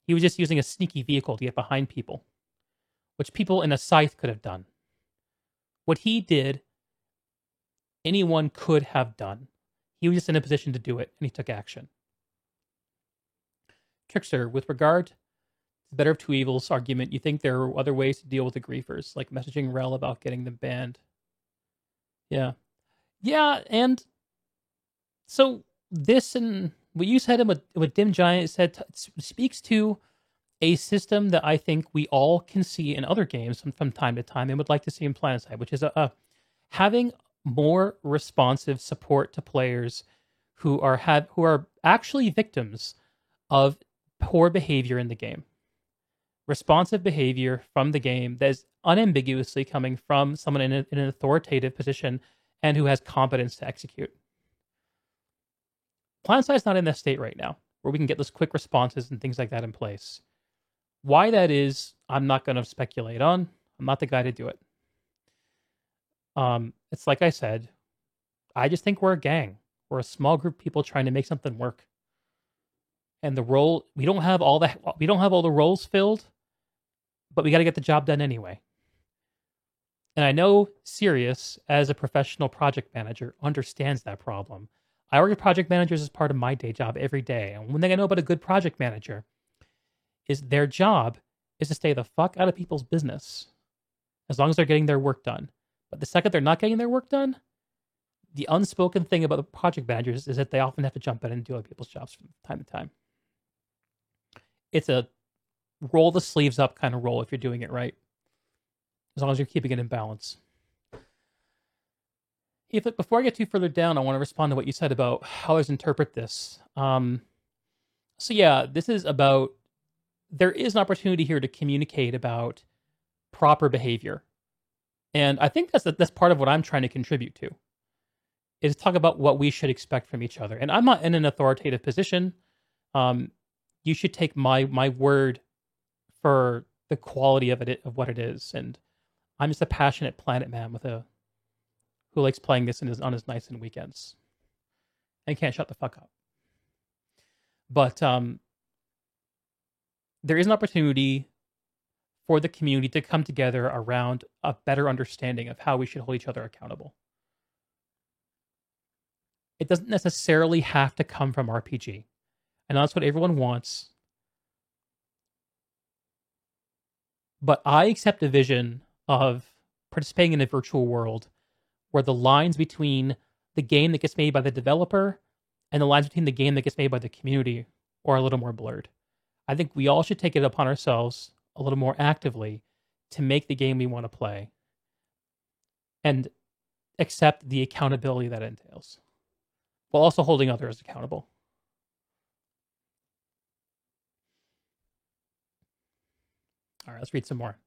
He was just using a sneaky vehicle to get behind people, which people in a scythe could have done. What he did, anyone could have done. He was just in a position to do it, and he took action. Trickster, with regard to the better of two evils argument, you think there are other ways to deal with the griefers, like messaging Rel about getting them banned? Yeah. Yeah, and so this and what you said and what Dim Giant said speaks to a system that I think we all can see in other games from time to time and would like to see in PlanetSide, which is having more responsive support to players who are actually victims of poor behavior in the game. Responsive behavior from the game that is unambiguously coming from someone in an authoritative position and who has competence to execute. PlanetSide is not in that state right now, where we can get those quick responses and things like that in place. Why that is, I'm not going to speculate on. I'm not the guy to do it. It's like I said, I just think we're a gang. We're a small group of people trying to make something work. And we don't have all the roles filled, but we got to get the job done anyway. And I know Sirius, as a professional project manager, understands that problem. I work with project managers as part of my day job every day. And one thing I know about a good project manager is their job is to stay the fuck out of people's business as long as they're getting their work done. But the second they're not getting their work done, the unspoken thing about the project managers is that they often have to jump in and do other people's jobs from time to time. It's a roll the sleeves up kind of role if you're doing it right, as long as you're keeping it in balance. Before I get too further down, I want to respond to what you said about how others interpret this. So yeah, this is about, there is an opportunity here to communicate about proper behavior. And I think that's part of what I'm trying to contribute to, is talk about what we should expect from each other. And I'm not in an authoritative position. You should take my word for the quality of what it is. And I'm just a passionate planet man who likes playing this on his nights and weekends and can't shut the fuck up. But there is an opportunity for the community to come together around a better understanding of how we should hold each other accountable. It doesn't necessarily have to come from RPG. And that's what everyone wants. But I accept a vision of participating in a virtual world where the lines between the game that gets made by the developer and the lines between the game that gets made by the community are a little more blurred. I think we all should take it upon ourselves a little more actively to make the game we want to play and accept the accountability that entails, while also holding others accountable. All right, let's read some more.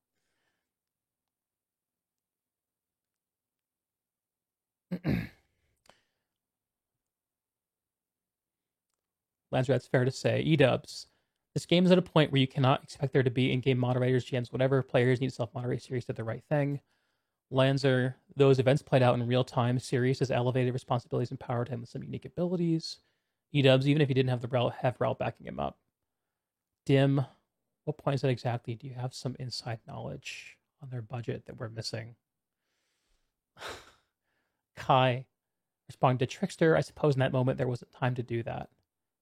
Lancer, that's fair to say. E-dubs. This game is at a point where you cannot expect there to be in-game moderators, GMs, whatever. Players need to self-moderate. Sirius did the right thing. Lancer, those events played out in real time. Sirius has elevated responsibilities, empowered him with some unique abilities. E-dubs, even if he didn't have Rel backing him up. Dim, what point is that exactly? Do you have some inside knowledge on their budget that we're missing? Kai, responding to Trickster, I suppose in that moment there wasn't time to do that.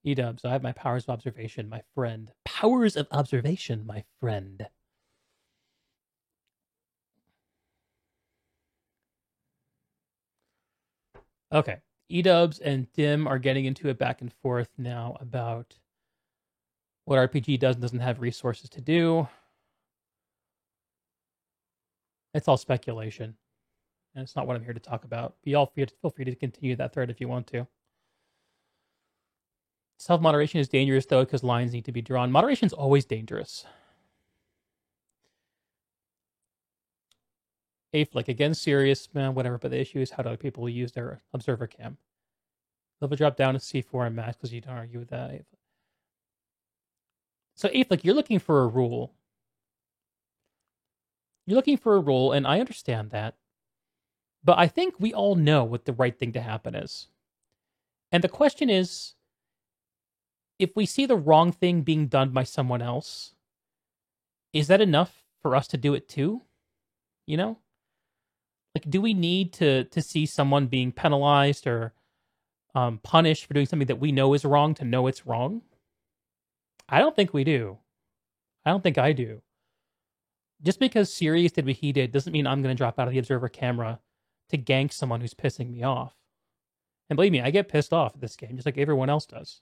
E-dubs, I have my powers of observation, my friend. Powers of observation, my friend. Okay. E-dubs and Dim are getting into a back and forth now about what RPG does and doesn't have resources to do. It's all speculation. And it's not what I'm here to talk about. Feel free to continue that thread if you want to. Self-moderation is dangerous, though, because lines need to be drawn. Moderation's always dangerous. Afflick, again, serious, man, whatever, but the issue is how do people use their observer cam. Level drop down to C4 and max because you don't argue with that. So, Afflick, you're looking for a rule. You're looking for a rule, and I understand that. But I think we all know what the right thing to happen is. And the question is, if we see the wrong thing being done by someone else, is that enough for us to do it too? You know? Like, do we need to see someone being penalized or punished for doing something that we know is wrong to know it's wrong? I don't think we do. I don't think I do. Just because Sirius did what he did doesn't mean I'm going to drop out of the observer camera to gank someone who's pissing me off. And believe me, I get pissed off at this game, just like everyone else does.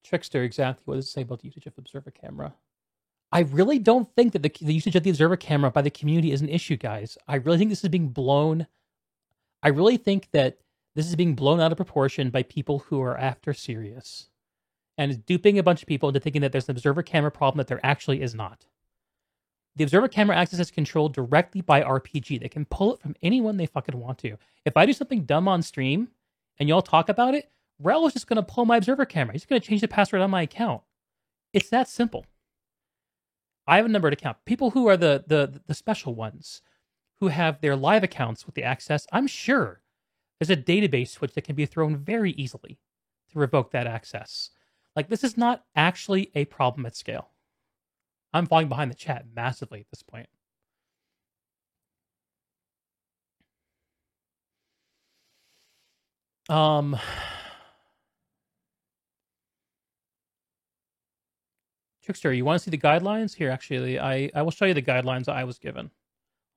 Trickster, exactly. What does it say about the usage of observer camera? I really don't think that the usage of the observer camera by the community is an issue, guys. I really think this is being blown. I really think that this is being blown out of proportion by people who are after Sirius and is duping a bunch of people into thinking that there's an observer camera problem that there actually is not. The observer camera access is controlled directly by RPG. They can pull it from anyone they fucking want to. If I do something dumb on stream and y'all talk about it, Rel is just going to pull my observer camera. He's going to change the password on my account. It's that simple. I have a numbered account. People who are the special ones, who have their live accounts with the access, I'm sure there's a database switch that can be thrown very easily to revoke that access. Like, this is not actually a problem at scale. I'm falling behind the chat massively at this point. Trickster, you want to see the guidelines? Here, actually, I will show you the guidelines I was given.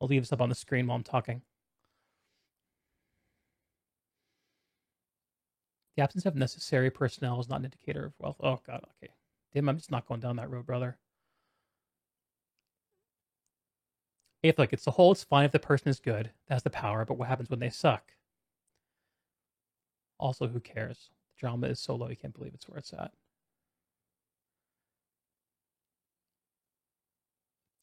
I'll leave this up on the screen while I'm talking. The absence of necessary personnel is not an indicator of wealth. Oh, God, okay. Damn, I'm just not going down that road, brother. If, like, it's the whole, it's fine if the person is good, that has the power, but what happens when they suck? Also, who cares? The drama is so low, you can't believe it's where it's at.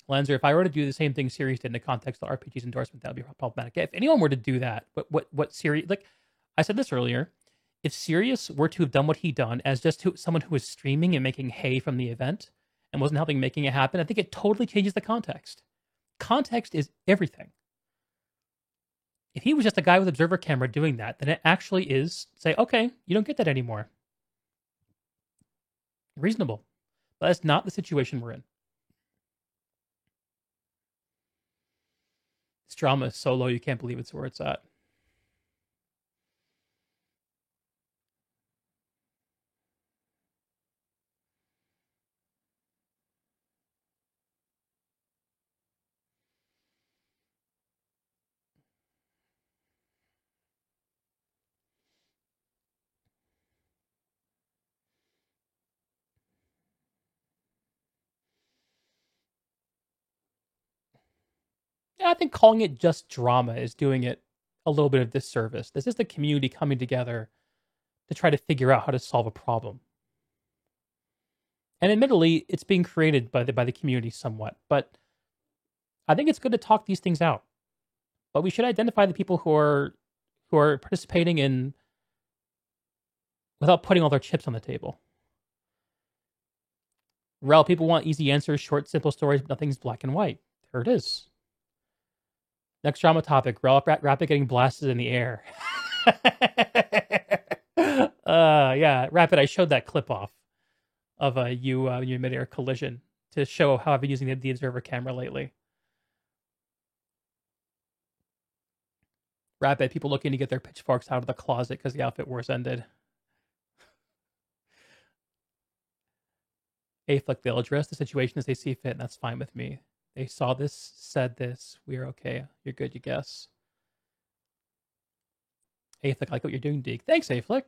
Lenzer, if I were to do the same thing Sirius did in the context of RPG's endorsement, that would be problematic. If anyone were to do that, what Sirius, like I said this earlier, if Sirius were to have done what he done as just someone who was streaming and making hay from the event and wasn't helping making it happen, I think it totally changes the context. Context is everything. If he was just a guy with observer camera doing that, then it actually is, say, okay, you don't get that anymore. Reasonable. But that's not the situation we're in. This drama is so low, you can't believe it's where it's at. I think calling it just drama is doing it a little bit of disservice. This is the community coming together to try to figure out how to solve a problem. And admittedly, it's being created by the community somewhat. But I think it's good to talk these things out. But we should identify the people who are participating in without putting all their chips on the table. Rel, people want easy answers, short, simple stories, but nothing's black and white. There it is. Next drama topic, Rapid getting blasted in the air. Yeah, Rapid, I showed that clip off of you mid-air collision to show how I've been using the observer camera lately. Rapid, people looking to get their pitchforks out of the closet because the Outfit Wars ended. Afflick, they'll address the situation as they see fit, and that's fine with me. They saw this, said this, we're okay. You're good, you guess. Afflick, I like what you're doing, Deke. Thanks, Afflick.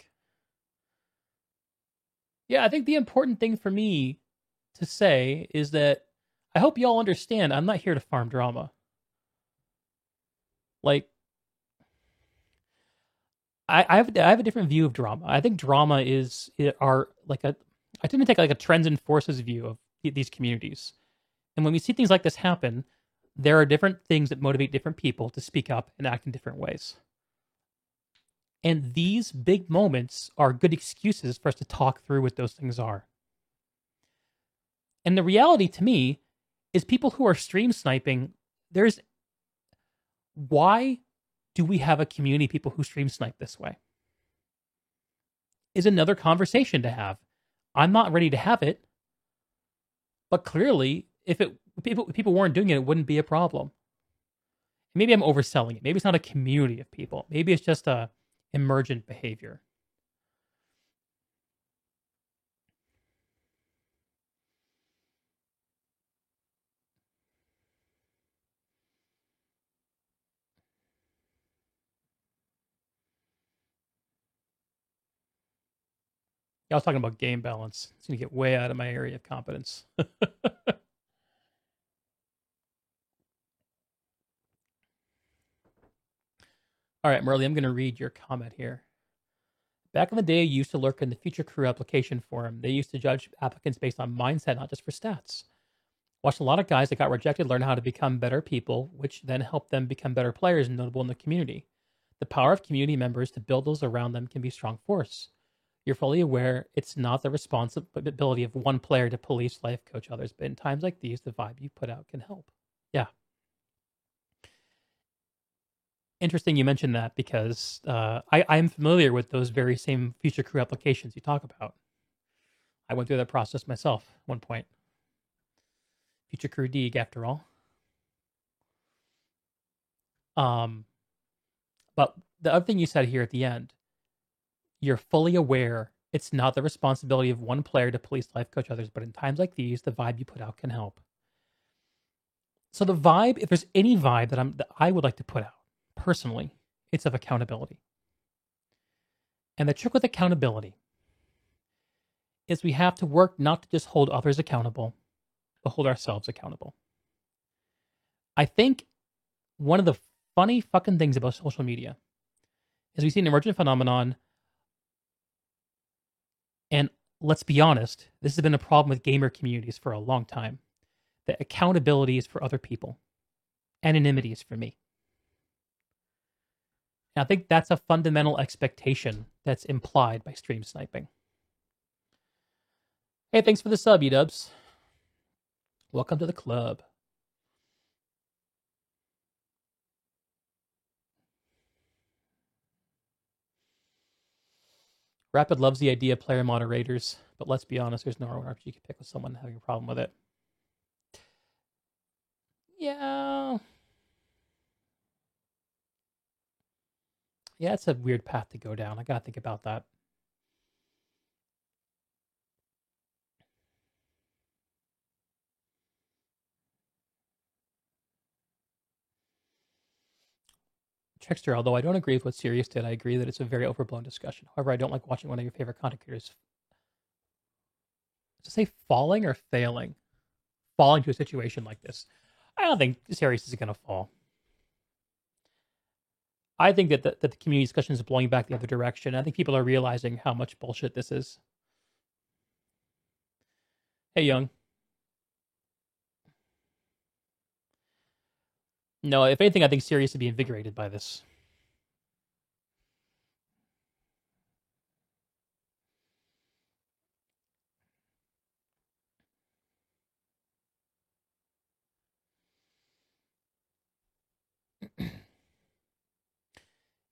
Yeah, I think the important thing for me to say is that I hope y'all understand I'm not here to farm drama. Like, I have a different view of drama. I think drama is I tend to take like a trends and forces view of these communities. And when we see things like this happen, there are different things that motivate different people to speak up and act in different ways. And these big moments are good excuses for us to talk through what those things are. And the reality to me is people who are stream sniping, why do we have a community of people who stream snipe this way? Is another conversation to have. I'm not ready to have it, but clearly, if people weren't doing it, it wouldn't be a problem. Maybe I'm overselling it. Maybe it's not a community of people. Maybe it's just a emergent behavior. Yeah, I was talking about game balance. It's going to get way out of my area of competence. All right, Merle, I'm going to read your comment here. Back in the day, I used to lurk in the Future Crew application forum. They used to judge applicants based on mindset, not just for stats. Watched a lot of guys that got rejected learn how to become better people, which then helped them become better players and notable in the community. The power of community members to build those around them can be a strong force. You're fully aware it's not the responsibility of one player to police, life coach others, but in times like these, the vibe you put out can help. Yeah. Interesting you mentioned that because I'm familiar with those very same Future Crew applications you talk about. I went through that process myself at one point. Future Crew Deeg, after all. But the other thing you said here at the end, you're fully aware it's not the responsibility of one player to police, life coach others, but in times like these, the vibe you put out can help. So the vibe, if there's any vibe that I would like to put out, personally, it's of accountability. And the trick with accountability is we have to work not to just hold others accountable, but hold ourselves accountable. I think one of the funny fucking things about social media is we see an emergent phenomenon. And let's be honest, this has been a problem with gamer communities for a long time. That accountability is for other people. Anonymity is for me. And I think that's a fundamental expectation that's implied by stream sniping. Hey, thanks for the sub, U-dubs. Welcome to the club. Rapid loves the idea of player moderators, but let's be honest, there's no RPG you can pick with someone having a problem with it. Yeah. Yeah, it's a weird path to go down. I gotta think about that. Trickster, although I don't agree with what Sirius did, I agree that it's a very overblown discussion. However, I don't like watching one of your favorite content creators to say falling or failing. Falling to a situation like this. I don't think Sirius is going to fall. I think that the community discussion is blowing back the other direction. I think people are realizing how much bullshit this is. Hey, Young. No, if anything, I think Sirius would be invigorated by this.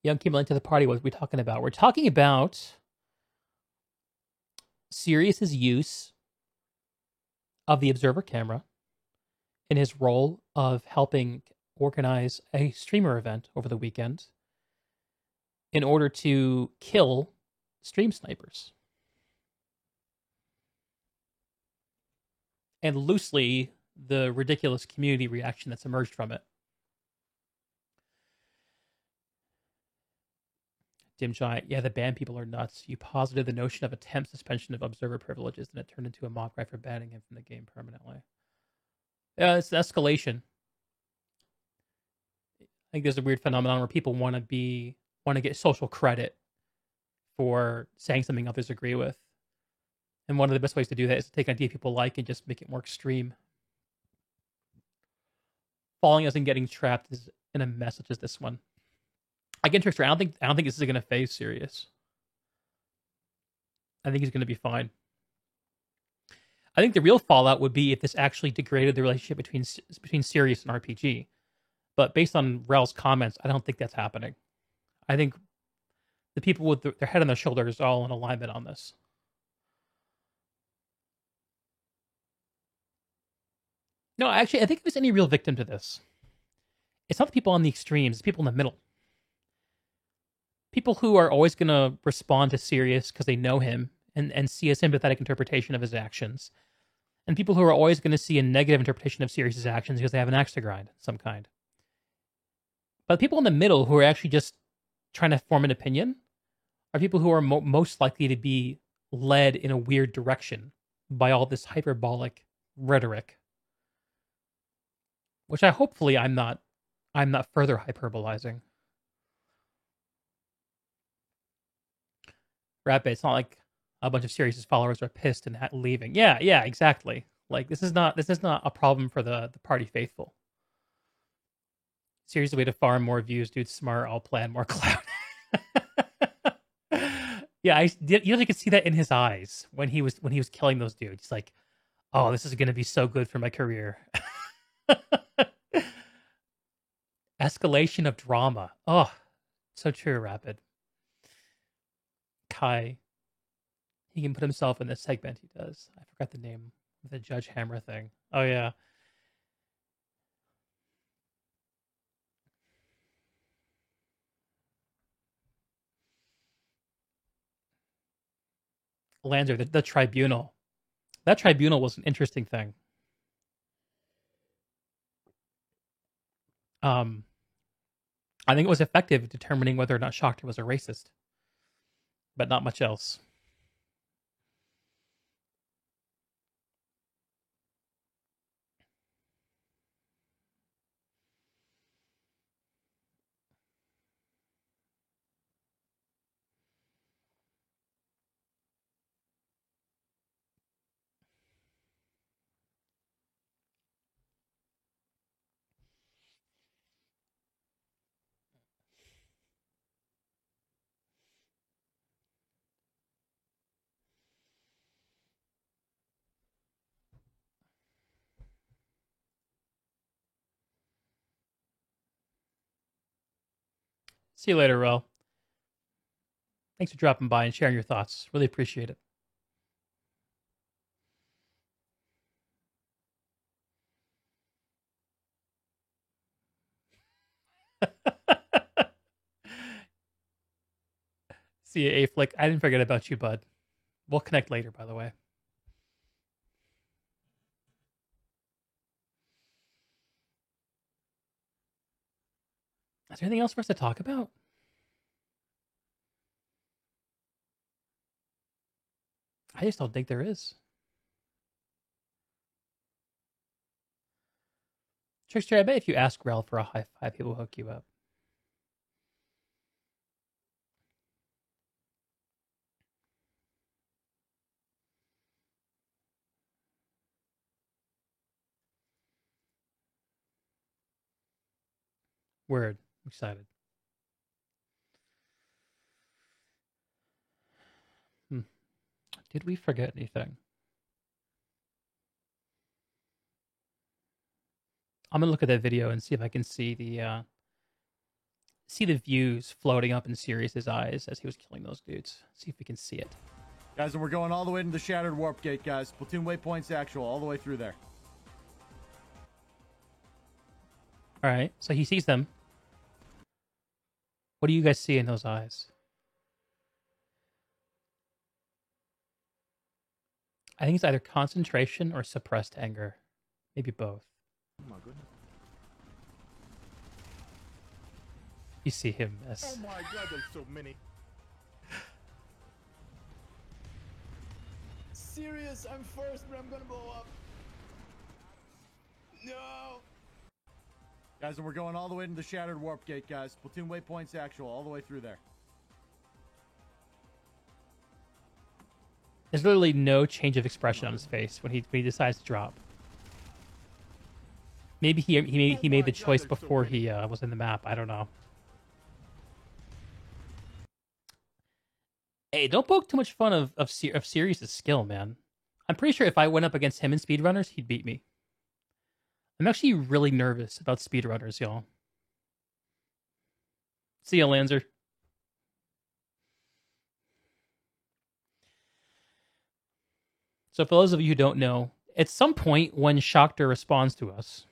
Young came into the party. What are we talking about? We're talking about Sirius's use of the observer camera in his role of helping organize a streamer event over the weekend in order to kill stream snipers. And loosely, the ridiculous community reaction that's emerged from it. Dim Giant, yeah, the ban people are nuts. You posited the notion of attempt suspension of observer privileges, and it turned into a mock right for banning him from the game permanently. Yeah, it's escalation. I think there's a weird phenomenon where people want to get social credit for saying something others agree with. And one of the best ways to do that is to take an idea people like and just make it more extreme. Following us and getting trapped is in a mess such as this one. I get tricked. I don't think this is going to phase Sirius. I think he's going to be fine. I think the real fallout would be if this actually degraded the relationship between Sirius and RPG. But based on Rel's comments, I don't think that's happening. I think the people with their head on their shoulders are all in alignment on this. No, actually, I think if there's any real victim to this, it's not the people on the extremes, it's people in the middle. People who are always going to respond to Sirius because they know him and see a sympathetic interpretation of his actions. And people who are always going to see a negative interpretation of Sirius's actions because they have an axe to grind of some kind. But people in the middle who are actually just trying to form an opinion are people who are most likely to be led in a weird direction by all this hyperbolic rhetoric. Which hopefully I'm not further hyperbolizing. Rapid, it's not like a bunch of Sirius's followers are pissed and leaving. Yeah, exactly. Like this is not a problem for the party faithful. Sirius is a way to farm more views, dude. Smart, I'll plan more clout. Yeah, you could see that in his eyes when he was killing those dudes. He's like, oh, this is gonna be so good for my career. Escalation of drama. Oh, so true, Rapid. Kai, he can put himself in this segment. He does. I forgot the name of the Judge Hammer thing. Oh yeah. Lander, the tribunal. That tribunal was an interesting thing. I think it was effective determining whether or not Schachter was a racist, but not much else. See you later, Ro. Thanks for dropping by and sharing your thoughts. Really appreciate it. See you, A-Flick. I didn't forget about you, bud. We'll connect later, by the way. Is there anything else for us to talk about? I just don't think there is. Trickster, I bet if you ask Rel for a high five, he will hook you up. Word. I'm excited. Did we forget anything? I'm gonna look at that video and see if I can see the views floating up in Sirius's eyes as he was killing those dudes. See if we can see it. Guys, and we're going all the way to the Shattered Warp Gate, guys. Platoon waypoints actual, all the way through there. All right, so he sees them. What do you guys see in those eyes? I think it's either concentration or suppressed anger. Maybe both. Oh my goodness. You see him miss. Oh my god, there's so many. Serious, I'm first, but I'm gonna blow up. No! Guys, and we're going all the way to the Shattered Warp Gate, guys. Platoon waypoints actual, all the way through there. There's literally no change of expression on his face when he decides to drop. Maybe he made the choice before he was in the map. I don't know. Hey, don't poke too much fun of Sirius' skill, man. I'm pretty sure if I went up against him in speedrunners, he'd beat me. I'm actually really nervous about speedrunners, y'all. See ya, Lanzer. So for those of you who don't know, at some point when Shockter responds to us,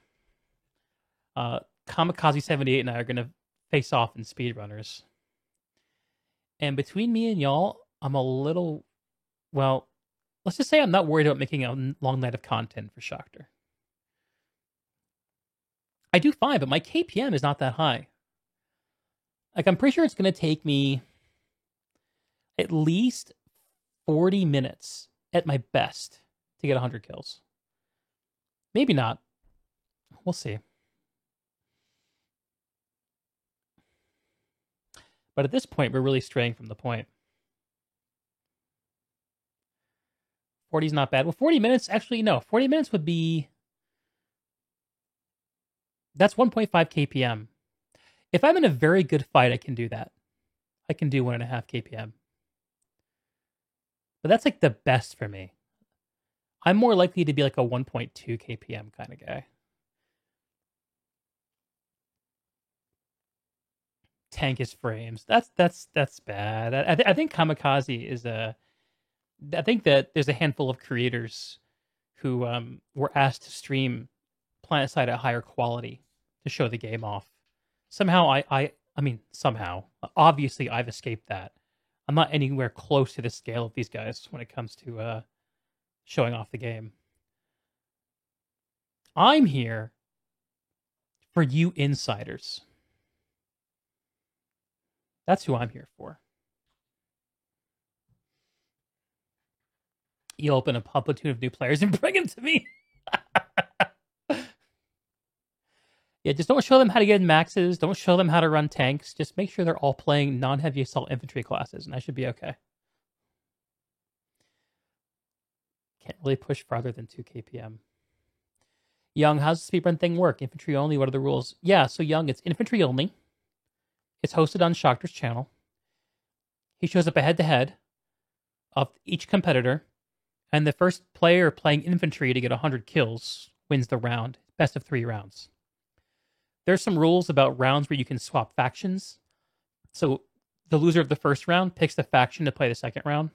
Kamikaze78 and I are going to face off in speedrunners. And between me and y'all, I'm a little, well, let's just say I'm not worried about making a long night of content for Shockter. I do fine, but my KPM is not that high. Like, I'm pretty sure it's going to take me at least 40 minutes at my best to get 100 kills. Maybe not. We'll see. But at this point, we're really straying from the point. 40 is not bad. Well, 40 minutes, actually, no. 40 minutes would be... That's 1.5 KPM. If I'm in a very good fight, I can do that. I can do 1.5 KPM. But that's like the best for me. I'm more likely to be like a 1.2 KPM kind of guy. Tank his frames. That's bad. I think Kamikaze is a... I think that there's a handful of creators who were asked to stream PlanetSide at higher quality to show the game off. Somehow I mean, somehow. Obviously, I've escaped that. I'm not anywhere close to the scale of these guys when it comes to showing off the game. I'm here for you insiders. That's who I'm here for. You open a platoon of new players and bring them to me. Yeah, just don't show them how to get maxes. Don't show them how to run tanks. Just make sure they're all playing non-heavy assault infantry classes, and I should be okay. Can't really push farther than 2 KPM. Young, how's the speedrun thing work? Infantry only? What are the rules? Yeah, so Young, it's infantry only. It's hosted on Shockter's channel. He shows up a head-to-head of each competitor, and the first player playing infantry to get 100 kills wins the round. Best of 3 rounds. There's some rules about rounds where you can swap factions. So the loser of the first round picks the faction to play the second round.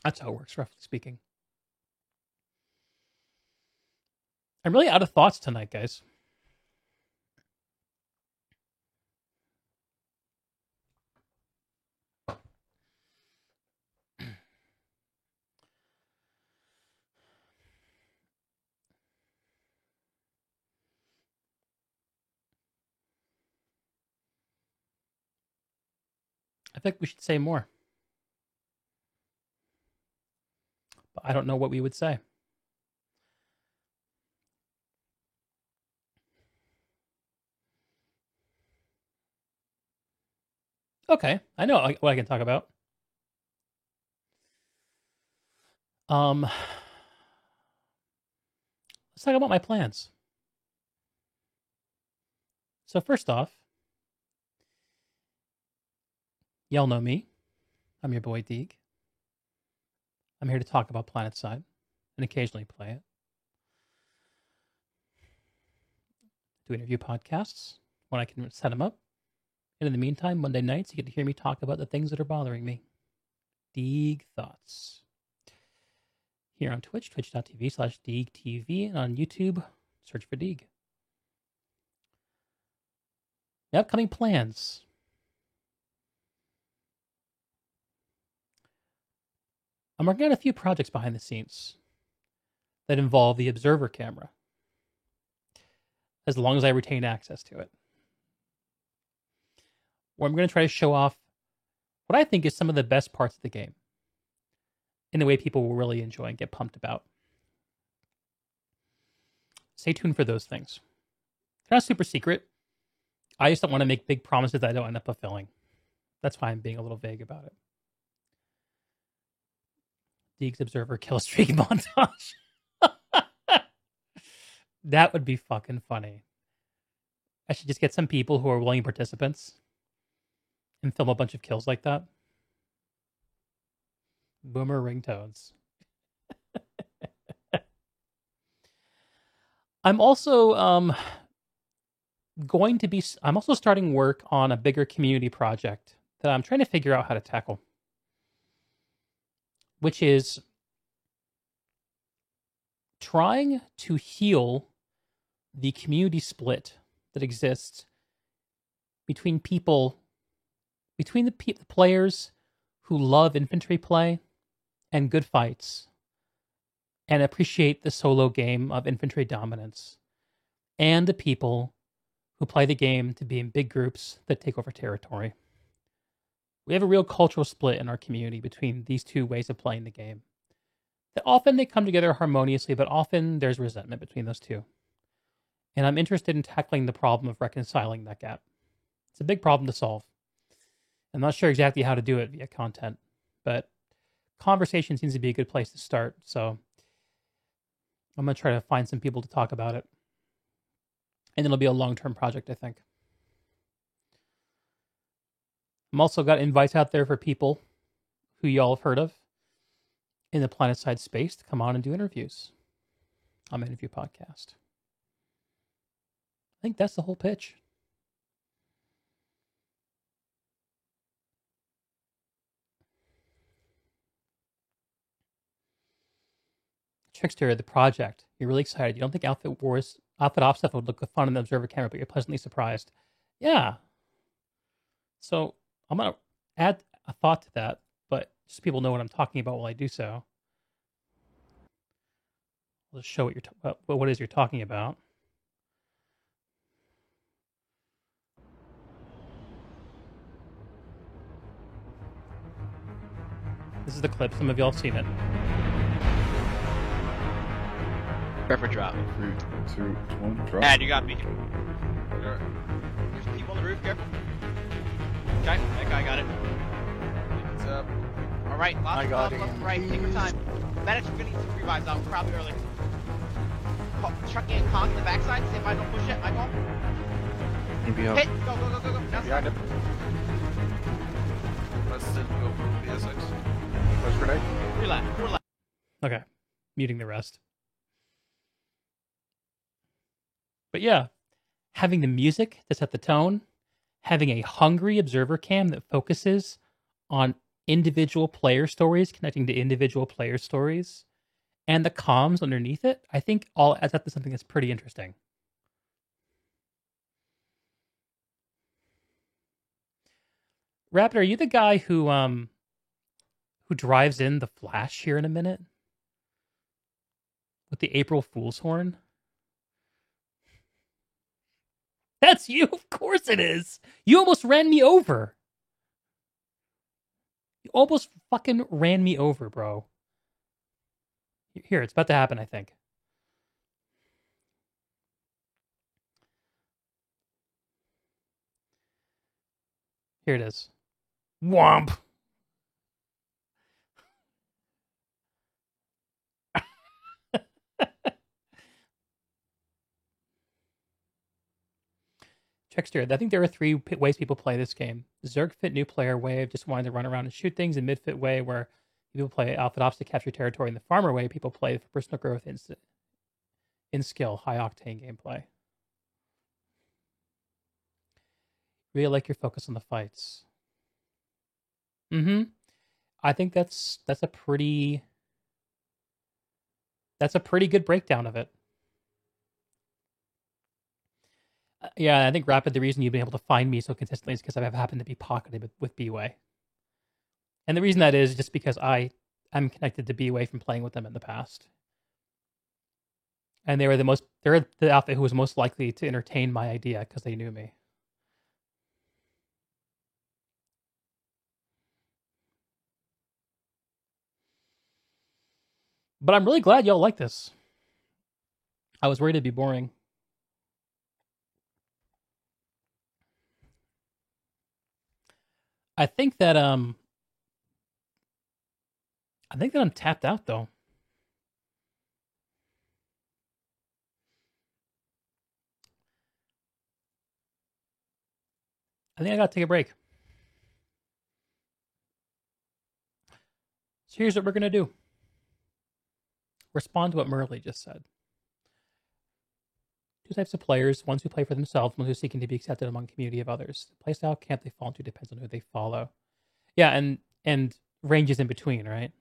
That's how it works, roughly speaking. I'm really out of thoughts tonight, guys. I think we should say more. But I don't know what we would say. Okay, I know what I can talk about. Let's talk about my plans. So first off, y'all know me. I'm your boy Deeg. I'm here to talk about PlanetSide and occasionally play it. Do interview podcasts when I can set them up. And in the meantime, Monday nights, you get to hear me talk about the things that are bothering me. Deeg Thoughts. Here on Twitch, twitch.tv/DeegTV, and on YouTube, search for Deeg. The upcoming plans. I'm working on a few projects behind the scenes that involve the Observer camera, as long as I retain access to it. Where I'm going to try to show off what I think is some of the best parts of the game in the way people will really enjoy and get pumped about. Stay tuned for those things. They're not super secret. I just don't want to make big promises that I don't end up fulfilling. That's why I'm being a little vague about it. Deeks Observer kill streak montage. That would be fucking funny. I should just get some people who are willing participants and film a bunch of kills like that. Boomer ringtones. I'm also I'm also starting work on a bigger community project that I'm trying to figure out how to tackle, which is trying to heal the community split that exists between the players who love infantry play and good fights and appreciate the solo game of infantry dominance, and the people who play the game to be in big groups that take over territory. We have a real cultural split in our community between these two ways of playing the game. That often they come together harmoniously, but often there's resentment between those two. And I'm interested in tackling the problem of reconciling that gap. It's a big problem to solve. I'm not sure exactly how to do it via content, but conversation seems to be a good place to start. So I'm going to try to find some people to talk about it. And it'll be a long-term project, I think. I'm also got invites out there for people who y'all have heard of in the PlanetSide space to come on and do interviews on my interview podcast. I think that's the whole pitch. Trickster, the project. You're really excited. You Outfit Op stuff would look fun on the Observer camera, but you're pleasantly surprised. Yeah. So I'm going to add a thought to that, but just so people know what I'm talking about while I do so. I'll just show what it is you're talking about. This is the clip. Some of y'all have seen it. Prep for drop. 3, 2, 1, drop. Dad, you got me. There's people on the roof, careful. Okay, that guy got it. It's up. Alright, lots of left, right, take your time. Medics are gonna need some revives out, probably early. Truck and conk in the backside, see if I don't push it, I won't. Hit! Go, go, go, go, go. Behind him. Let's go for the SX. Flash grenade. Relax. Okay, muting the rest. But yeah, having the music to set the tone, having a hungry observer cam that focuses on individual player stories, connecting to individual player stories, and the comms underneath it, I think all adds up to something that's pretty interesting. Rapid, are you the guy who drives in the Flash here in a minute? With the April Fool's horn? That's you, of course it is. You almost ran me over. You almost fucking ran me over, bro. Here, it's about to happen, I think. Here it is. Womp. Trickster, I think there are 3 ways people play this game. Zerg fit new player way of just wanting to run around and shoot things, and mid-fit way where people play Outfit Ops to capture territory, and the farmer way people play for personal growth in skill, high-octane gameplay. Really like your focus on the fights. I think that's a pretty good breakdown of it. Yeah, I think Rapid, the reason you've been able to find me so consistently is because I've happened to be pocketed with B-Way. And the reason that is just because I am connected to B-Way from playing with them in the past. And they're the outfit who was most likely to entertain my idea because they knew me. But I'm really glad y'all like this. I was worried it'd be boring. I think that I'm tapped out though. I think I gotta take a break. So here's what we're gonna do. Respond to what Merle just said. Two types of players, ones who play for themselves, ones who are seeking to be accepted among a community of others. The playstyle camp they fall into depends on who they follow. Yeah, and ranges in between, right?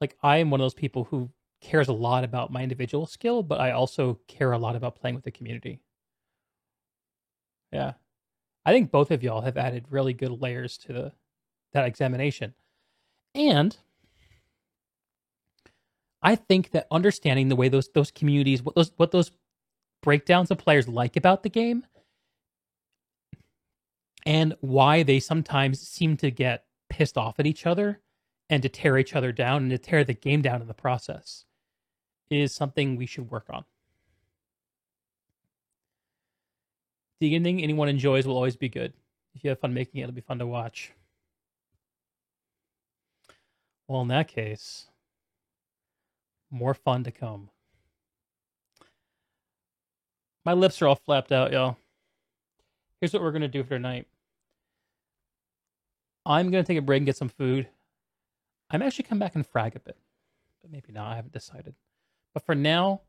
Like, I am one of those people who cares a lot about my individual skill, but I also care a lot about playing with the community. Yeah. I think both of y'all have added really good layers to that examination. And I think that understanding the way those communities, what those breakdowns of players like about the game, and why they sometimes seem to get pissed off at each other and to tear each other down and to tear the game down in the process, is something we should work on. The ending anyone enjoys will always be good. If you have fun making it, it'll be fun to watch. Well, in that case, more fun to come. My lips are all flapped out, y'all. Here's what we're going to do for tonight. I'm going to take a break and get some food. I'm actually come back and frag a bit. But maybe not, I haven't decided. But for now,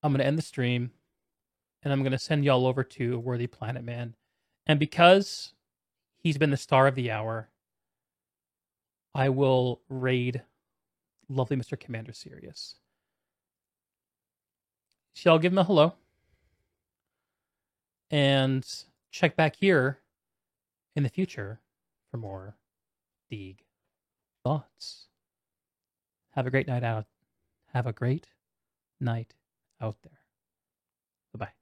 I'm going to end the stream. And I'm going to send y'all over to Worthy Planet Man. And because he's been the star of the hour, I will raid lovely Mr. Commander Sirius. So I'll give him a hello. And check back here in the future for more Deeg Thoughts. Have a great night out. Have a great night out there. Bye-bye.